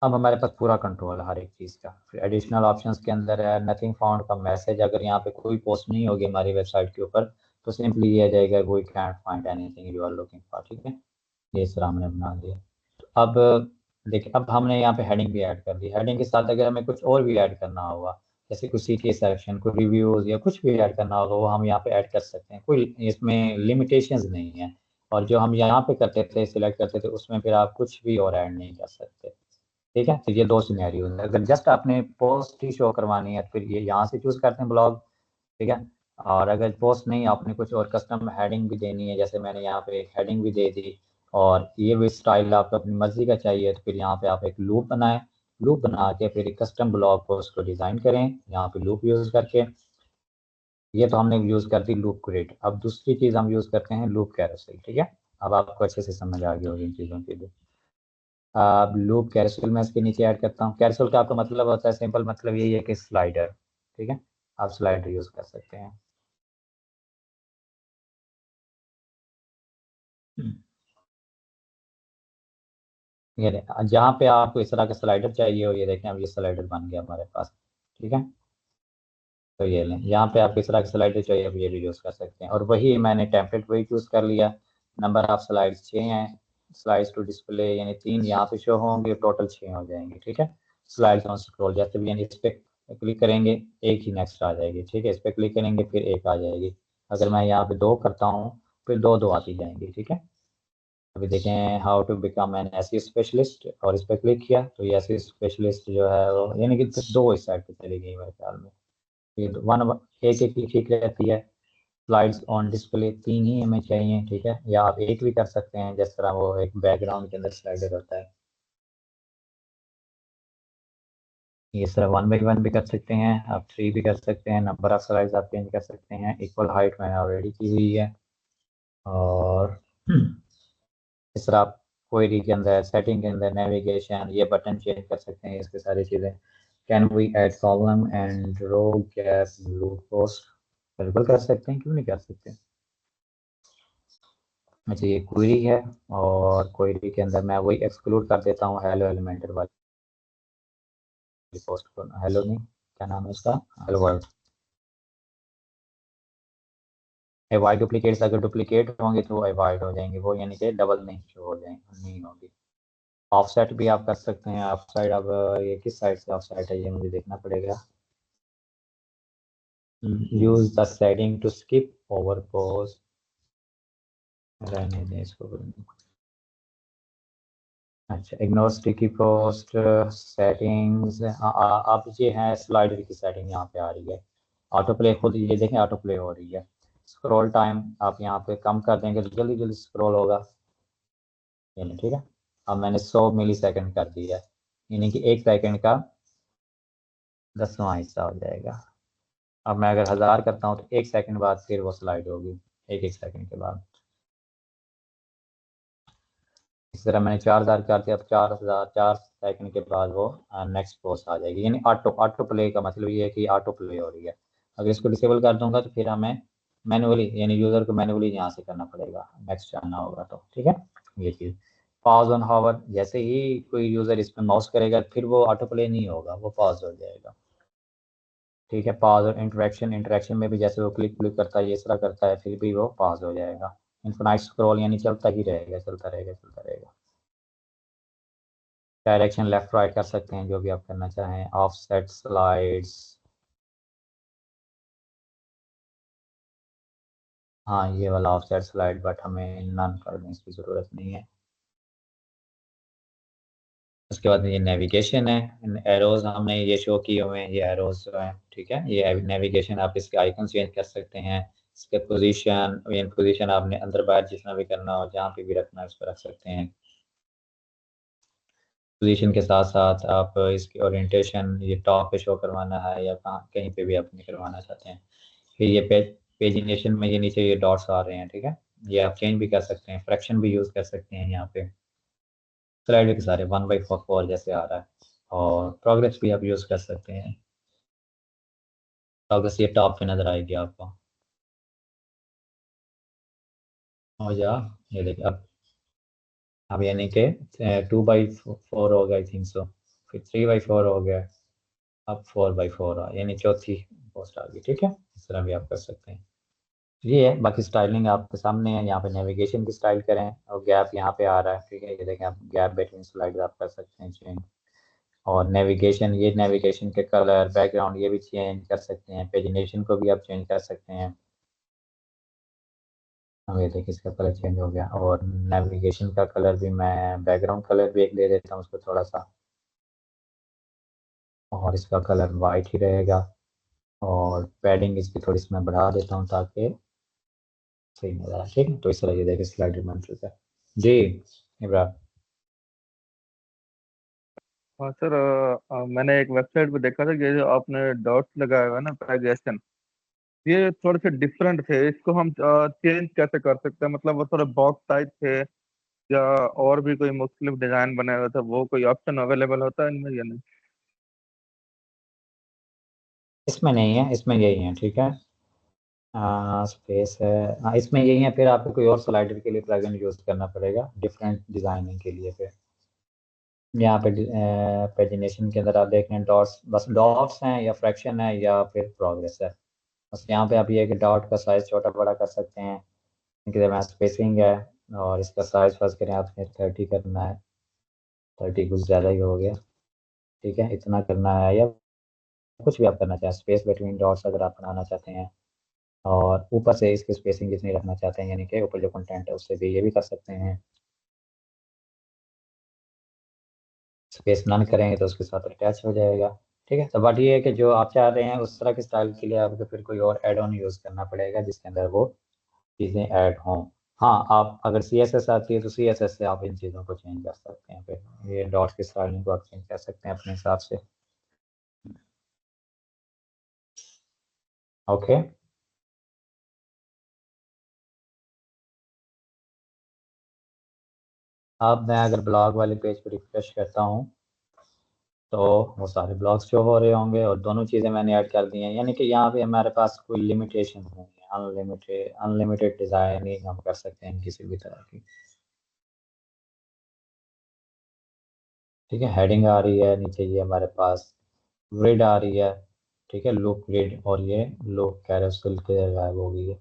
अब हमारे पास पूरा कंट्रोल है हर एक चीज़ का। फिर एडिशनल ऑप्शंस के अंदर है नथिंग फाउंड का मैसेज, अगर यहाँ पे कोई पोस्ट नहीं होगी हमारी वेबसाइट के ऊपर तो सिंपली ये आ जाएगा we can't find anything you are looking for. ठीक है, ये सर हमने बना दिया। अब देखिए, अब हमने यहाँ पे हेडिंग भी ऐड कर दी। हेडिंग के साथ अगर हमें कुछ और भी ऐड करना होगा, जैसे कुछ सीटी सेक्शन, कोई रिव्यूज़ या कुछ भी ऐड करना होगा, वो हम यहाँ पे ऐड कर सकते हैं, कोई इसमें लिमिटेशंस नहीं है। और जो हम यहाँ पे करते थे, सिलेक्ट करते थे, उसमें फिर आप कुछ भी और ऐड नहीं कर सकते। ठीक है, तो ये 2 सिनेरियो है। अगर जस्ट आपने पोस्ट ही शो करवानी है तो फिर ये यहाँ से चूज़ करते हैं ब्लॉग। ठीक है, और अगर पोस्ट नहीं, आपने कुछ और कस्टम हेडिंग भी देनी है, जैसे मैंने यहाँ पे एक हेडिंग भी दे दी, और ये भी स्टाइल आपको अपनी मर्जी का चाहिए, तो फिर यहाँ पे आप एक लूप बनाएं। लूप बना के फिर एक कस्टम ब्लॉग पोस्ट को डिज़ाइन करें यहाँ पे लूप यूज़ करके। ये तो हमने यूज़ कर दी लूप क्रिएट। अब दूसरी चीज़ हम यूज़ करते हैं लूप कैरोसेल। ठीक है, अब आपको अच्छे से समझ आ गई होगी इन चीज़ों के लिए। अब लूप कैरोसेल में इसके नीचे ऐड करता हूँ। कैरोसेल का आपका मतलब होता है, सिंपल मतलब यही है कि स्लाइडर। ठीक है, आप स्लाइडर यूज़ कर सकते हैं। ये जहाँ पे आपको इस तरह का स्लाइडर चाहिए हो, ये देखें अब ये स्लाइडर बन गया हमारे पास। ठीक है, तो ये लें, यहाँ पे आपको इस तरह का स्लाइडर चाहिए अब ये भी यूज़ कर सकते हैं। और वही मैंने टेम्पलेट वही चूज़ कर लिया। नंबर ऑफ स्लाइड्स 6 हैं, स्लाइड्स टू डिस्प्ले यानी 3 यहाँ पे शो होंगे, टोटल 6 हो जाएंगे। ठीक है, स्लाइड्स ऑन स्क्रॉल जैसे भी, यानी इस पर क्लिक करेंगे एक ही नेक्स्ट आ जाएगी। ठीक है, इस पर क्लिक करेंगे फिर एक आ जाएगी। अगर मैं यहाँ पे 2 करता हूँ फिर दो दो आती जाएंगी। ठीक है, अभी देखें how to become an SEO specialist, और इस पर क्लिक किया तो ये एसईओ स्पेशलिस्ट जो है वो, यानी कि दो इस साइड पे चली गई मेरे ख्याल में। ये वन एक एक की ठीक रहती है। स्लाइड्स ऑन डिस्प्ले 3 ही हमें चाहिए। ठीक है, या आप एक भी कर सकते हैं, जिस तरह वो एक बैकग्राउंड के अंदर स्लाइडर होता है। ये सर 1 बाई 1 भी कर सकते हैं, आप 3 भी कर सकते हैं, नंबर ऑफ स्लाइड्स आप चेंज कर सकते हैं। इक्वल हाइट मैंने ऑलरेडी की हुई है। और इस तरह आप क्वेरी के अंदर, सेटिंग के अंदर, नेविगेशन, ये बटन चेंज कर सकते हैं, इसके सारी चीज़ें। Can we add column and row gap blue post, बिल्कुल कर सकते हैं, क्यों नहीं कर सकते। अच्छा, ये क्वेरी है, और क्वेरी के अंदर मैं वही एक्सक्लूड कर देता हूँ हेलो एलिमेंटर वाली पोस्ट को। हेलो नहीं, क्या नाम है उसका, हेलो वर्ल्ड। अवॉइड डुप्लीकेट्स, अगर डुप्लीकेट होंगे तो अवॉइड हो जाएंगे वो, यानी कि डबल नहीं शो हो जाएंगे, नहीं होगी। ऑफसेट भी आप कर सकते हैं, ऑफ साइड। अब ये किस साइड से ऑफ साइड है ये मुझे देखना पड़ेगा। Use the setting to skip over pose, रहने दें इसको। अच्छा, इग्नोर स्टिकी पोस्ट सेटिंग्स। अब ये है स्लाइडर की सेटिंग, यहाँ पे आ रही है। ऑटो प्ले, खुद ये देखें ऑटो प्ले हो रही है। स्क्रॉल टाइम आप यहाँ पे कम कर देंगे तो जल्दी जल्दी स्क्रॉल होगा, यानी ठीक है। अब मैंने 100 मिली सेकेंड कर दिया है, यानी कि 1 सेकेंड का 10वां हिस्सा हो जाएगा। अब मैं अगर 1000 करता हूँ तो 1 सेकेंड बाद फिर वो स्लाइड होगी, एक एक सेकेंड के बाद। इस तरह मैंने 4000 कर दिया, अब 4000 4 सेकंड के बाद वो नेक्स्ट पोस्ट आ जाएगी। यानी ऑटो ऑटो प्ले का मतलब ये है कि ऑटो प्ले हो रही है। अगर इसको डिसेबल कर दूंगा तो फिर हमें मैनुअली, यानी यूज़र को मैनुअली यहाँ से करना पड़ेगा, नेक्स्ट जाना होगा तो। ठीक है, ये चीज़। पॉज ऑन हावर, जैसे ही कोई यूज़र इस पर माउस करेगा फिर वो ऑटो प्ले नहीं होगा, वो पॉज हो जाएगा। ठीक है, पॉज और इंटरेक्शन, इंटरेक्शन में भी जैसे वो क्लिक क्लिक करता है, ये तरह करता है, फिर भी वो पॉज हो जाएगा। इन्फिनाइट स्क्रॉल यानी चलता ही रहेगा, चलता रहेगा, चलता रहेगा। डायरेक्शन लेफ्ट राइट कर सकते हैं, जो भी आप करना चाहें। ऑफसेट स्लाइड्स, हाँ ये वाला ऑफसेट स्लाइड, बट हमें नन कर दें, इसकी ज़रूरत नहीं है। उसके बाद ये नेविगेशन है, एरोज हमने ये शो किए हुए हैं, ये एरोज जो हैं। ठीक है, ये नेविगेशन, आप इसके आइकन चेंज कर सकते हैं। इसके पोजीशन, ये पोजीशन आपने अंदर बाहर जितना भी करना हो, जहाँ पे भी रखना है उस पर रख सकते हैं। पोजीशन के साथ साथ आप इसकी ओरिएंटेशन, ये टॉप पे शो करवाना है या कहाँ कहीं पे भी अपने करवाना चाहते हैं। फिर ये पेजिनेशन में ये नीचे ये डॉट्स आ रहे हैं। ठीक है, ये आप चेंज भी कर सकते हैं, फ्रैक्शन भी यूज़ कर सकते हैं यहाँ पे। स्लाइड के सारे 1/4 जैसे आ रहा है। और प्रोग्रेस भी आप यूज़ कर सकते हैं, प्रोग्रेस ये टॉप पे नज़र आएगी आपको। और या ये देखिए अब यानी कि 2/4 हो गया, आई थिंक सो। फिर 3/4 हो गया, अब 4/4 यानी चौथी पोस्ट आ गई। ठीक है, इस तरह भी आप कर सकते हैं। ये है, बाकी स्टाइलिंग आपके सामने है। यहाँ पे नेविगेशन की स्टाइल करें, और गैप यहाँ पे आ रहा है। ठीक है, ये देखें, आप गैप बिटवीन स्लाइड आप कर सकते हैं चेंज। और नेविगेशन, ये नेविगेशन के कलर, बैकग्राउंड ये भी चेंज कर सकते हैं। पेजिनेशन को भी आप चेंज कर सकते हैं। अब ये देखिए, इसका कलर चेंज हो गया। और नेविगेशन का कलर भी मैं, बैकग्राउंड कलर भी एक दे देता हूँ उसको थोड़ा सा, और इसका कलर वाइट ही रहेगा। और पैडिंग इसकी थोड़ी सी मैं बढ़ा देता हूँ ताकि सही नजर आए। ठीक है, तो इस तरह ये देखिए स्लाइड बन चुका है जी, इब्राहिम। हाँ सर, मैंने एक वेबसाइट पे देखा था कि ये जो आपने डॉट्स लगाया हुआ है ना, पैगेशन, ये थोड़े से डिफरेंट थे। इसको हम चेंज कैसे कर सकते हैं? मतलब वो थोड़े बॉक्स टाइप थे, या और भी कोई मुख्तलिफ डिजाइन बनाया हुआ था, वो कोई ऑप्शन अवेलेबल होता है इनमें या नहीं? इसमें नहीं है, इसमें यही है। ठीक है, स्पेस है। हाँ, इसमें यही है, फिर आपको कोई और स्लाइडर के लिए प्लगइन यूज करना पड़ेगा डिफरेंट डिजाइनिंग के लिए फिर। यहाँ पे पेजिनेशन के अंदर आप देख रहे हैं डॉट्स, बस डॉट्स हैं या फ्रैक्शन है या फिर प्रोग्रेस है। बस यहाँ पे आप ये कि डॉट का साइज छोटा बड़ा कर सकते हैं, इनके दरम्यान स्पेसिंग है, और इसका साइज फर्ज करें आपने 30 करना है, 30 कुछ ज़्यादा ही हो गया, ठीक है, इतना करना है, या कुछ भी आप करना चाहें, स्पेस बिटवीन डॉट्स अगर आप बनाना चाहते हैं, और ऊपर से इसकी स्पेसिंग जितनी रखना चाहते हैं, यानी कि ऊपर जो कंटेंट है उससे भी ये भी कर सकते हैं। स्पेस नन करेंगे तो उसके साथ अटैच हो जाएगा। ठीक है, तो बात ये है कि जो आप चाह रहे हैं उस तरह के स्टाइल के लिए आपको फिर कोई और एड ऑन यूज़ करना पड़ेगा जिसके अंदर वो चीज़ें ऐड हों। हाँ, आप अगर सी एस एस आती है तो सी एस एस से आप इन चीज़ों को चेंज कर सकते हैं, फिर ये डॉट्स की स्टाइलिंग को आप चेंज कर सकते हैं अपने हिसाब से। ओके। अब मैं अगर ब्लॉग वाले पेज पर रिफ्रेश करता हूँ तो वो सारे ब्लॉग्स शो हो रहे होंगे और दोनों चीज़ें मैंने ऐड कर दी हैं, यानी कि यहाँ पे हमारे पास कोई लिमिटेशन नहीं है, अनलिमिटेड अनलिमिटेड डिज़ाइनिंग हम कर सकते हैं किसी भी तरह की। ठीक है, हेडिंग आ रही है, नीचे ये हमारे पास ग्रिड आ रही है, ठीक है, लूप ग्रिड, और ये लूप कैरोसेल के गायब हो गई है।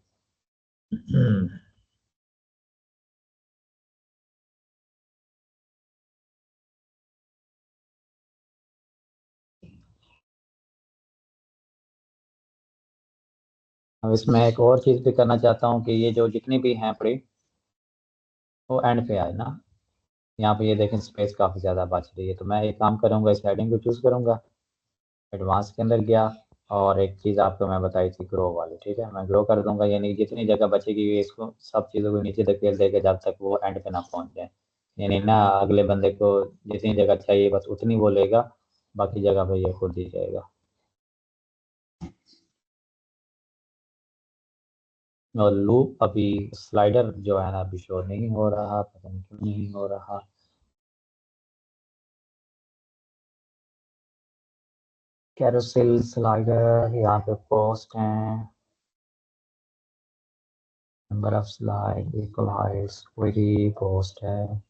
अब इसमें एक और चीज़ भी करना चाहता हूँ कि ये जो जितनी भी हैं पड़ी वो एंड पे आए ना। यहाँ पे ये देखें स्पेस काफ़ी ज़्यादा बच रही है, तो मैं एक काम करूँगा, इस हेडिंग को चूज़ करूँगा, एडवांस के अंदर गया, और एक चीज़ आपको मैं बताई थी ग्रो वाली, ठीक है, मैं ग्रो कर दूंगा, यानी जितनी जगह बचेगी ये इसको सब चीज़ों को नीचे धकेल देगा जब तक वो एंड पे ना पहुंच जाए, यानी ना अगले बंदे को जितनी जगह चाहिए बस उतनी वो लेगा, बाकी जगह पे ये खुद ही जाएगा। और लूप अभी स्लाइडर जो है ना अभी शो नहीं हो रहा, पता नहीं क्यों नहीं हो रहा। कैरोसेल स्लाइडर यहाँ पे पोस्ट हैं, number of slide, equal Heights, query post है।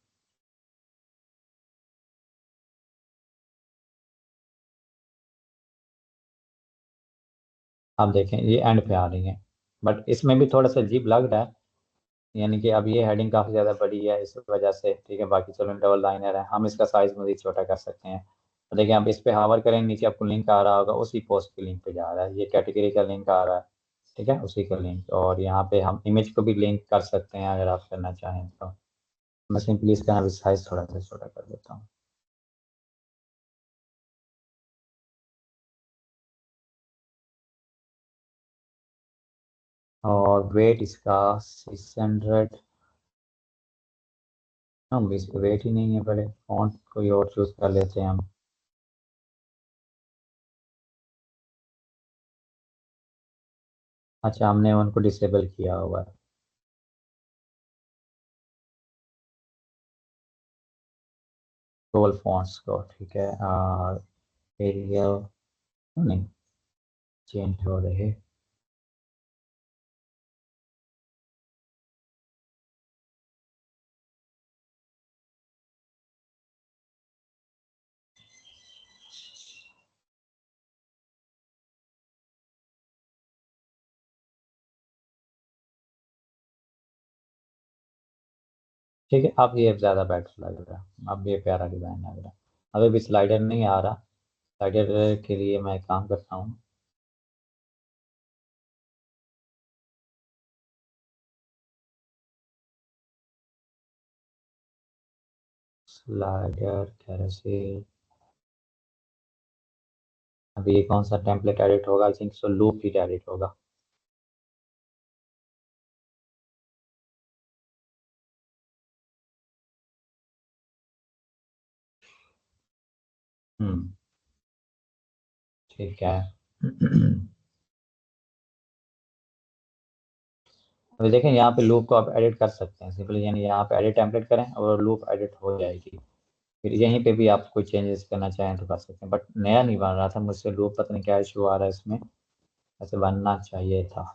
आप देखें ये एंड पे आ रही हैं, बट इसमें भी थोड़ा सा अजीब लग रहा है, यानी कि अब ये हेडिंग काफ़ी ज़्यादा बड़ी है इस वजह से, ठीक है, बाकी चलो डबल लाइनर है, हम इसका साइज मज़ीद छोटा कर सकते हैं। तो देखिए आप इस पे हावर करें, नीचे आपको लिंक आ रहा होगा, उसी पोस्ट के लिंक पे जा रहा है, ये कैटेगरी का लिंक आ रहा है, ठीक है, उसी का लिंक, और यहाँ पे हम इमेज को भी लिंक कर सकते हैं अगर आप करना चाहें तो। मैं सिंपली इसका अभी साइज थोड़ा सा छोटा कर देता हूँ। और वेट इसका 600, हम इस पे वेट ही नहीं है, बड़े फॉन्ट कोई और चूज़ कर लेते हैं हम। अच्छा, हमने उनको डिसेबल किया हुआ है, टोल फॉन्ट्स को, ठीक है, एरियल नहीं चेंज हो रहे। ठीक है, अब ये ज़्यादा बेटर लग रहा है, अब ये प्यारा डिज़ाइन लग रहा है। अभी भी स्लाइडर नहीं आ रहा, स्लाइडर के लिए मैं एक काम करता हूँ, स्लाइडर कैसे, अभी ये कौन सा टेम्पलेट एडिट होगा, आई थिंक सो लूप ही एडिट होगा। हम्म, ठीक है। अभी देखें यहाँ पे लूप को आप एडिट कर सकते हैं सिंपली, यानी यहाँ पे एडिट टेम्पलेट करें और लूप एडिट हो जाएगी, फिर यहीं पे भी आप कोई चेंजेस करना चाहें तो कर सकते हैं, बट नया नहीं बन रहा था मुझसे लूप, पता नहीं क्या इशू आ रहा है इसमें, ऐसे बनना चाहिए था।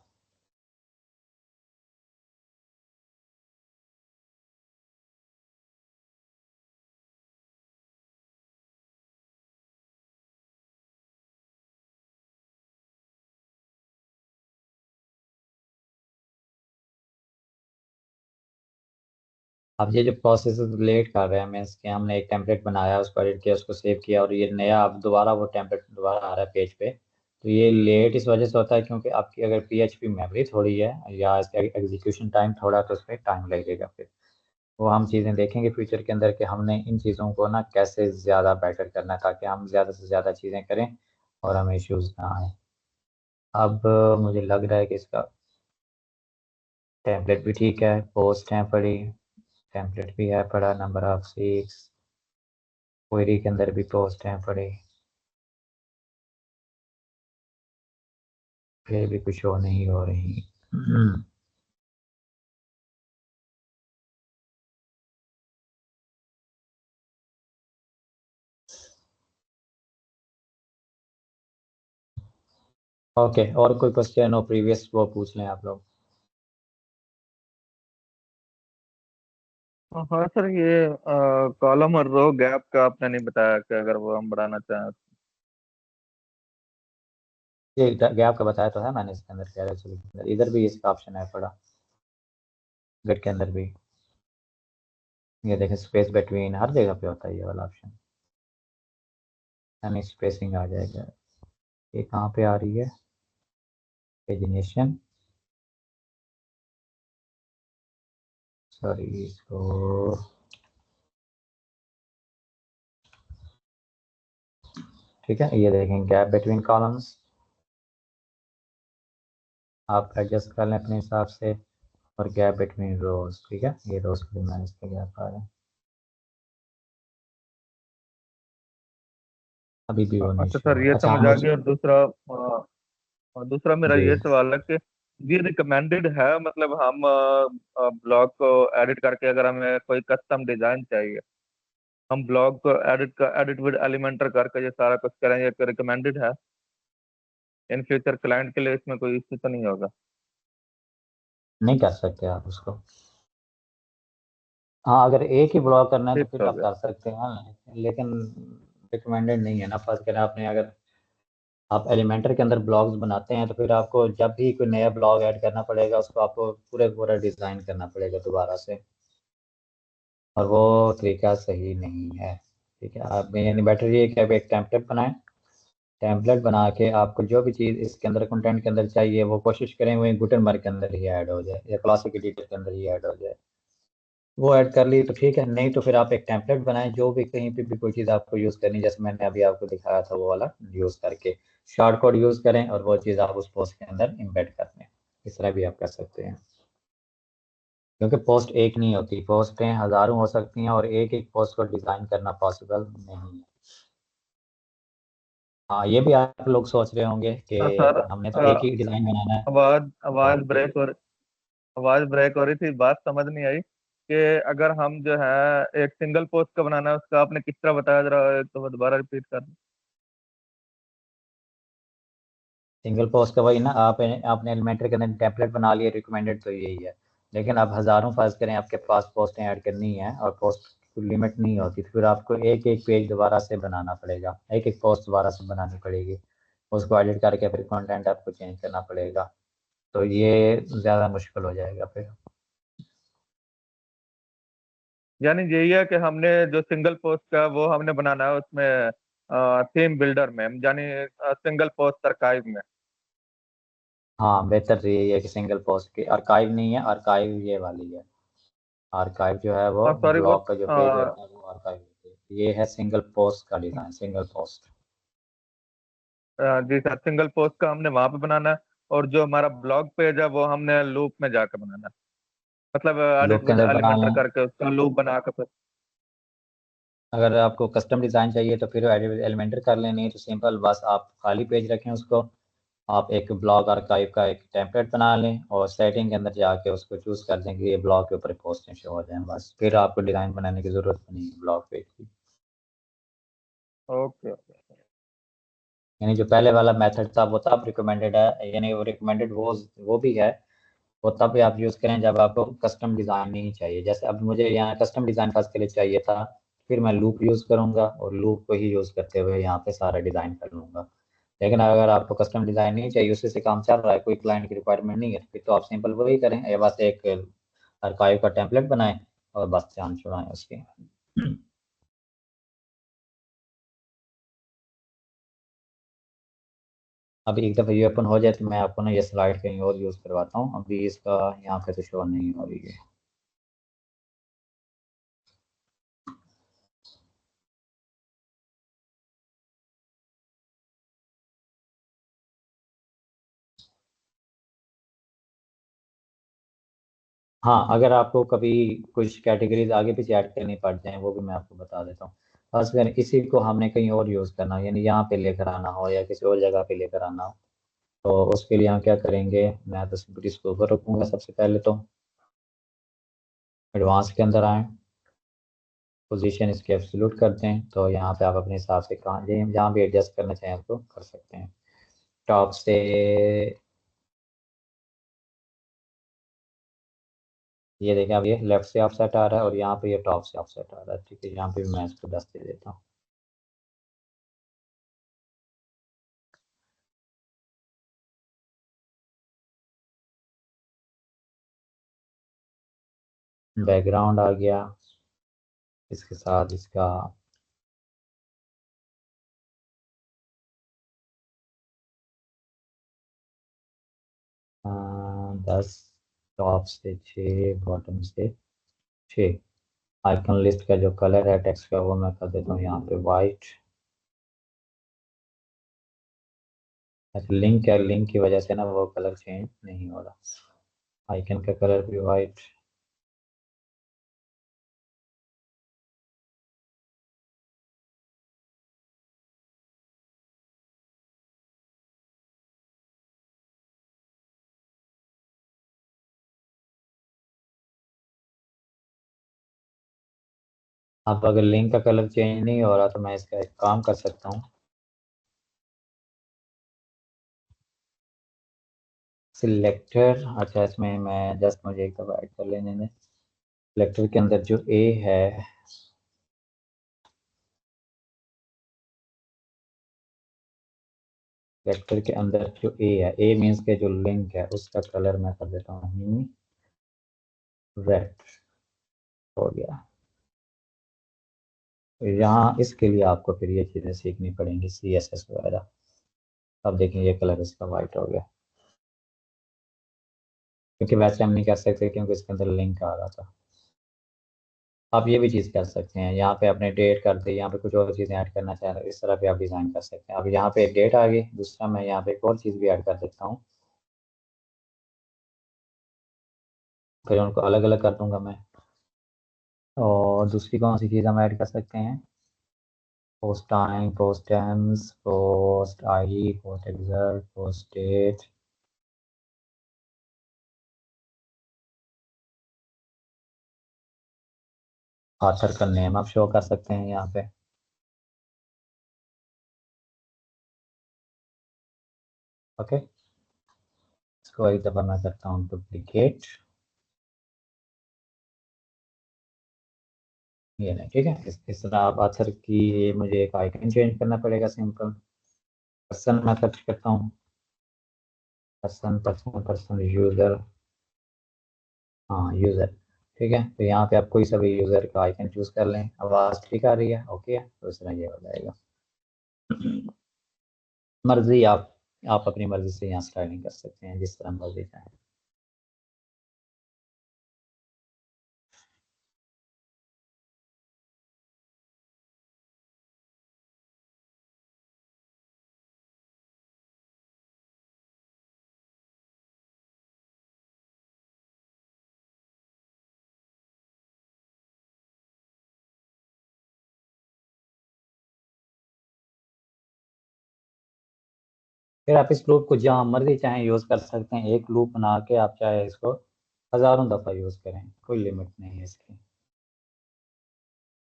अब ये जो प्रोसेस लेट कर रहे हैं मीन्स कि हमने एक टेम्पलेट बनाया, उसको एडिट किया, उसको सेव किया, और ये नया अब दोबारा वो टेम्पलेट दोबारा आ रहा है पेज पे। तो ये लेट इस वजह से होता है क्योंकि आपकी अगर पीएचपी मेमोरी थोड़ी है या इसका एग्जीक्यूशन टाइम थोड़ा है, तो उस पर टाइम लगेगा फिर। वो हम चीज़ें देखेंगे फ्यूचर के अंदर कि हमने इन चीज़ों को ना कैसे ज़्यादा बेटर करना है, ताकि हम ज़्यादा से ज़्यादा चीज़ें करें और हमें इश्यूज ना आए। अब मुझे लग रहा है कि इसका टेम्पलेट भी ठीक है, पोस्ट है पड़ी, टेम्पलेट भी है पड़ा, नंबर ऑफ सीट्स, क्वेरी के अंदर भी पोस्ट है पड़ी, फिर भी कुछ शो नहीं हो रही। ओके, और कोई क्वेश्चन हो प्रीवियस वो पूछ लें आप लोग। हाँ सर, ये कॉलम और रो गैप का आपने नहीं बताया कि अगर वो हम बढ़ाना चाहें। ये गैप का बताया तो है मैंने, इसके अंदर कैरेक्टर के अंदर इधर भी इसका ऑप्शन है पड़ा, गेट के अंदर भी। ये देखें स्पेस बिटवीन, हर जगह पे होता है ये वाला ऑप्शन, यानी स्पेसिंग आ जाएगा। ये कहाँ पे आ रही है, पेजिनेशन, सॉरी इसको, ठीक है। ये देखें गैप बिटवीन कॉलम्स, आप एडजस्ट कर लें अपने हिसाब से, और गैप बिटवीन रोज, ठीक है, ये रोज के मैंने इस पे गैप आ रहा है, अभी भी वो नहीं अच्छा शो सर, हो रहा। ये अच्छा समझ आ मुझे, गया। और दूसरा और दूसरा मेरा जी ये सवाल है कि ये रिकमेंडेड है, मतलब हम ब्लॉग को एडिट करके अगर हमें कोई कस्टम डिजाइन चाहिए, हम ब्लॉग को एडिट विद एलिमेंटर करके ये सारा कुछ करें, ये रिकमेंडेड है? इन फ्यूचर क्लाइंट के लिए इसमें कोई इश्यू तो नहीं होगा? नहीं कर सकते आप उसको। हाँ, अगर एक ही ब्लॉग करना है तो ठीक फिर हो आप गया। कर सकते हैं, लेकिन रिकमेंडेड नहीं है ना। फर्स्ट करें आपने, अगर आप एलिमेंटर के अंदर ब्लॉग्स बनाते हैं तो फिर आपको जब भी कोई नया ब्लॉग ऐड करना पड़ेगा, उसको आपको पूरे पूरा डिज़ाइन करना पड़ेगा दोबारा से, और वो तरीका सही नहीं है। ठीक है, आप यानी बेटर ये है कि आप एक टेम्पलेट बनाएं, टेम्पलेट बना के आपको जो भी चीज़ इसके अंदर कंटेंट के अंदर चाहिए वो कोशिश करें वो गुटनबर्ग के अंदर ही ऐड हो जाए या क्लासिक एडिटर के अंदर ही ऐड हो जाए। वो ऐड कर ली तो ठीक है, नहीं तो फिर आप एक टेम्पलेट बनाएं, जो भी कहीं पे भी कोई चीज़ आपको यूज़ करनी, जैसे मैंने अभी आपको दिखाया था वो वाला यूज़ करके शॉर्ट कोड यूज़ करें और वो चीज़ आप उस पोस्ट के अंदर इम्बेड कर दें। इस तरह भी आप कर सकते हैं, क्योंकि पोस्ट एक नहीं होती, पोस्टें हज़ारों हो सकती हैं और एक एक पोस्ट को डिज़ाइन करना पॉसिबल नहीं है। हाँ, ये भी आप लोग सोच रहे होंगे कि हाँ सर, हमने तो एक ही डिज़ाइन बनाना है। आवाज तो आवाज ब्रेक हो रही थी, बात समझ नहीं आई कि अगर हम जो है एक सिंगल पोस्ट का बनाना है, उसका आपने किस तरह बताया, जरा एक तो दोबारा रिपीट कर। सिंगल पोस्ट का वही ना, आप आपने एलिमेंटर के अंदर टेम्पलेट बना लिया, रिकमेंडेड तो यही है। लेकिन अब हज़ारों फर्ज करें आपके पास पोस्टें ऐड करनी है और पोस्ट की लिमिट नहीं होती, तो फिर आपको एक एक पेज दोबारा से बनाना पड़ेगा, एक एक पोस्ट दोबारा से बनानी पड़ेगी, उसको एडिट करके फिर कंटेंट आपको चेंज करना पड़ेगा। तो ये ज़्यादा मुश्किल हो जाएगा फिर। यानी यही है कि हमने जो सिंगल पोस्ट का वो हमने बनाना है उसमें थीम बिल्डर में, यानी सिंगल पोस्ट आर्काइव में। हाँ, बेहतर यही है कि सिंगल पोस्ट की आर्काइव नहीं है, आर्काइव ये वाली है। आर्काइव जो है वो हाँ सॉरी, वो ब्लॉग का जो पेज रहता है वो आर्काइव होती है, ये है सिंगल पोस्ट का डिज़ाइन, सिंगल पोस्ट। जी सर, सिंगल पोस्ट का हमने वहां पे बनाना है, और जो हमारा ब्लॉग पेज है वो हमने लूप में जाकर बनाना है, मतलब एडिट लूप के विद अंदर बना एलिमेंटर लें। करके उसका लूप बना कर। अगर आपको कस्टम डिज़ाइन चाहिए तो फिर एडिट एलिमेंटर कर लें, नहीं तो सिंपल बस आप खाली पेज रखें उसको, आप एक ब्लॉग आर्काइव का एक टेम्पलेट बना लें और सेटिंग के अंदर जाके उसको चूज़ कर दें कि ये ब्लॉग के ऊपर पोस्टें शो हो जाएं, बस फिर आपको डिज़ाइन बनाने की ज़रूरत नहीं है ब्लॉग पेज की। Okay okay. यानी जो पहले वाला मेथड था वो तब रिकमेंडेड है, यानी वो रिकमेंडेड वो भी है, वो तब भी आप यूज़ करें जब आपको कस्टम डिज़ाइन नहीं चाहिए। जैसे अब मुझे यहाँ कस्टम डिज़ाइन फर्स्ट के लिए चाहिए था, फिर मैं लूप यूज़ करूँगा और लूप को ही यूज़ करते हुए यहाँ पे सारा डिज़ाइन कर लूँगा। लेकिन अगर आपको कस्टम डिज़ाइन नहीं चाहिए, उसी से काम चल रहा है, कोई क्लाइंट की रिक्वायरमेंट नहीं है, फिर तो आप सिंपल वही करें, ये बस एक आर्काइव का टेम्पलेट बनाएं, और बस जान छुड़ाएं उसकी। अभी एक दफ़ा ये ओपन हो जाए तो मैं आपको ना ये स्लाइड कहीं और यूज़ करवाता हूँ। अभी इसका यहाँ पे तो शो नहीं हो रही है। हाँ, अगर आपको कभी कुछ कैटेगरीज आगे पीछे ऐड करनी पड़ जाए वो भी मैं आपको बता देता हूँ। खास कर इसी को हमने कहीं और यूज़ करना हो, यानी यहाँ पे लेकर आना हो या किसी और जगह पे लेकर आना हो, तो उसके लिए हम क्या करेंगे, मैं तो सिंपली इसको ऊपर रखूँगा। सबसे पहले तो एडवांस के अंदर आएँ, पोजीशन इसकी एब्सोल्यूट करते हैं, तो यहाँ पे आप अपने हिसाब से कहाँ जहाँ भी एडजस्ट करना चाहें तो कर सकते हैं। टॉप से ये देखें, अब ये लेफ्ट से ऑफसेट आ रहा है और यहाँ पे ये टॉप से ऑफसेट आ रहा है। ठीक है, यहाँ पे भी मैं इसको 10 दे देता हूँ। बैकग्राउंड आ गया, इसके साथ इसका 10, टॉप से 6, बॉटम से 6। आइकन लिस्ट का जो कलर है टेक्स्ट का वो मैं कर देता हूँ यहाँ पे वाइट। अच्छा, लिंक है, लिंक की वजह से ना वो कलर चेंज नहीं हो रहा। आइकन का कलर भी वाइट। अब अगर लिंक का कलर चेंज नहीं हो रहा तो मैं इसका एक काम कर सकता हूँ। सिलेक्टर, अच्छा इसमें मैं जस्ट मुझे एक दफ़ा ऐड कर लेने दें। सिलेक्टर के अंदर जो ए है, सिलेक्टर के अंदर जो ए मीन्स के जो लिंक है उसका कलर मैं कर देता हूँ रेड। हो गया। तो यहाँ इसके लिए आपको फिर ये चीज़ें सीखनी पड़ेंगी, CSS वगैरह। अब देखें ये कलर इसका वाइट हो गया, क्योंकि वैसे हम नहीं कर सकते क्योंकि इसके अंदर लिंक आ रहा था। आप ये भी चीज़ कर सकते हैं, यहाँ पे अपने डेट कर दे, यहाँ पे कुछ और चीज़ें ऐड करना चाह रहे हैं, इस तरह भी आप डिज़ाइन कर सकते हैं। अब यहाँ पे एक डेट आ गई, दूसरा मैं यहाँ पे एक और चीज़ भी ऐड कर देता हूँ, फिर उनको अलग अलग कर दूंगा मैं। और दूसरी कौन सी चीज़ हम ऐड कर सकते हैं, post time, post times, post I, post excerpt, post date. Author का नेम आप शो कर सकते हैं यहाँ पे। ओके, इसको एक दफ़ा मैं करता हूँ डुप्लीकेट, ये नहीं, ठीक है। इस तरह आप ऑथर की, मुझे एक आइकन चेंज करना पड़ेगा सिंपल। पर्सन मैं सर्च करता हूँ, पर्सन पर्सन पर्सन यूज़र, हाँ यूज़र। ठीक है, तो यहाँ पे आप कोई सा भी यूज़र का आइकन चूज़ कर लें। आवाज़ ठीक आ रही है, ओके है, तो इस तरह ये हो जाएगा। मर्जी आप अपनी मर्जी से यहाँ स्टाइलिंग कर सकते हैं जिस तरह मर्जी चाहें। फिर आप इस लूप को जहाँ मर्जी चाहें यूज़ कर सकते हैं। एक लूप बना के आप चाहे इसको हज़ारों दफ़ा यूज़ करें, कोई लिमिट नहीं है इसकी।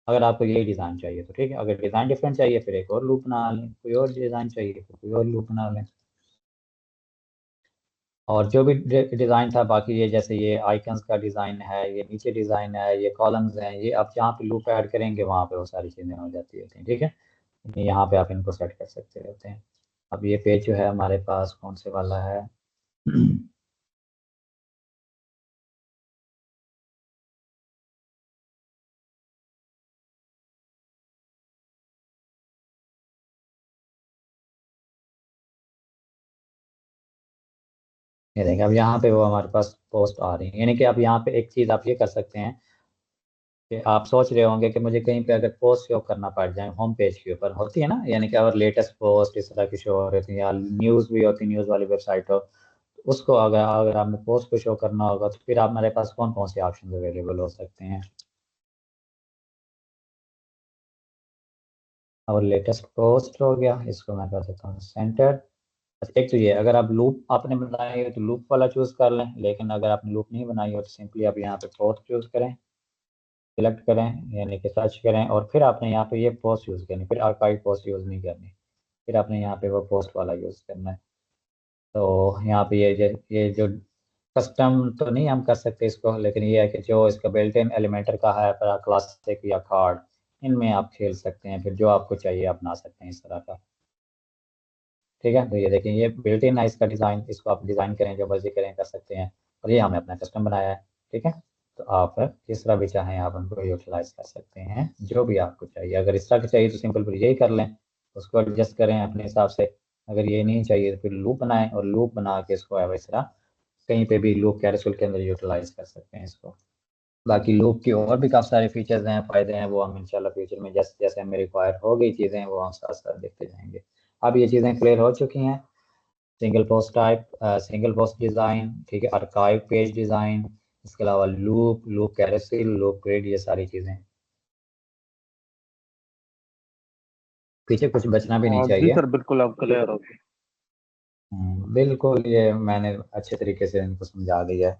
अगर आपको यही डिज़ाइन चाहिए तो ठीक है, अगर डिज़ाइन डिफरेंट चाहिए फिर एक और लूप बना लें, कोई और डिज़ाइन चाहिए फिर कोई और लूप बना लें। और जो भी डिज़ाइन था बाकी, ये जैसे ये आइकन्स का डिज़ाइन है, ये नीचे डिज़ाइन है, ये कॉलम्स हैं, ये आप जहाँ पे लूप ऐड करेंगे वहाँ पे वो सारी चीज़ें हो जाती होती हैं। ठीक है, यहाँ पे आप इनको सेट कर सकते रहते हैं। अब ये पेज जो है हमारे पास कौन से वाला है, ये देखिए अब यहाँ पे वो हमारे पास पोस्ट आ रही है। यानी कि आप यहाँ पे एक चीज़ आप ये कर सकते हैं कि आप सोच रहे होंगे कि मुझे कहीं पे अगर पोस्ट शो करना पड़ जाए होम पेज के ऊपर, होती है ना, यानी कि अगर लेटेस्ट पोस्ट इस तरह की शो हो रही थी या न्यूज़ भी होती, न्यूज़ वाली वेबसाइट हो, तो उसको अगर अगर आपने पोस्ट को शो करना होगा तो फिर आप हमारे पास कौन कौन से ऑप्शन अवेलेबल हो सकते हैं। और लेटेस्ट पोस्ट हो गया, इसको मैं कर देता हूँ सेंटर। अच्छा, एक तो ये अगर आप लूप आपने बनाई हो तो लूप वाला चूज कर लें, लेकिन अगर आपने लूप नहीं बनाई हो तो सिंपली आप यहाँ पे पोस्ट चूज करें, सिलेक्ट करें, यानी कि सर्च करें, और फिर आपने यहाँ पे ये पोस्ट यूज़ करनी, फिर आर्काइव पोस्ट यूज़ नहीं करनी, फिर आपने यहाँ पे वो पोस्ट वाला यूज़ करना है। तो यहाँ पे ये जो कस्टम तो नहीं हम कर सकते इसको, लेकिन ये है कि जो इसका बिल्ट इन एलिमेंटर का है पर क्लासिक या कार्ड, इनमें आप खेल सकते हैं, फिर जो आपको चाहिए आप बना सकते हैं इस तरह का। ठीक है, तो ये देखें ये बिल्ट इन है इसका डिज़ाइन, इसको आप डिज़ाइन करें जो मर्जी करें कर सकते हैं, और ये हमने अपना कस्टम बनाया है। ठीक है, तो आप जिस तरह भी चाहें आप उनको यूटिलाइज कर सकते हैं जो भी आपको चाहिए। अगर इस तरह की चाहिए तो सिंपल फिर यही कर लें, उसको एडजस्ट करें अपने हिसाब से। अगर ये नहीं चाहिए तो फिर लूप बनाएं, और लूप बना के इसको है इस तरह कहीं पे भी लूप कैरोसेल के अंदर यूटिलाइज कर सकते हैं इसको। बाकी लूप की और भी काफ़ी सारे फीचर्स हैं, फ़ायदे हैं, वो हम इंशाल्लाह फ्यूचर में जैसे जैसे हमें रिक्वायर हो गई चीज़ें वो हम साथ साथ देखते जाएंगे। अब ये चीज़ें क्लियर हो चुकी हैं, single post type, single post design, ठीक है, आर्काइव पेज डिज़ाइन, इसके अलावा loop, loop carousel, loop grid, ये सारी चीज़ें, पीछे कुछ बचना भी नहीं जी चाहिए। सर, बिल्कुल आप क्लियर हो गए। बिल्कुल, ये मैंने अच्छे तरीके से इनको समझा दिया है।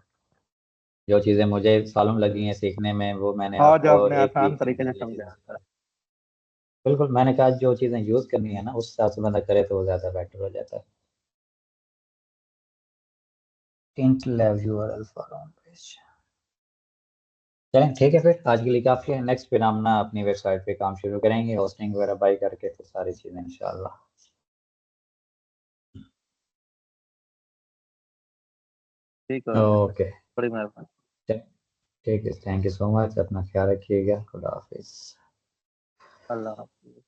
जो चीज़ें मुझे सालों लगी हैं सीखने में वो मैंने आज आपको आपने एक आसान वीक में तरीके से ये चीज़ें समझा। सिखा। बिल्कुल, मैंने कहा जो चीज़ें यूज़ करनी है ना उस हिसाब से बंदा करे तो वो ज़्यादा बेटर हो जाता है। Tint lab URL for on page. चलें ठीक है, फिर आज के लिए काफ़ी है। नेक्स्ट फिर हम ना अपनी वेबसाइट पे काम शुरू करेंगे, होस्टिंग वगैरह बाई करके फिर सारी चीज़ें इंशाल्लाह। ठीक है सर, ओके, बड़ी मेहरबानी। ठीक है, थैंक यू सो मच, अपना ख्याल रखिएगा, खुदा हाफिज़। अल्लाह हाफ़िज़।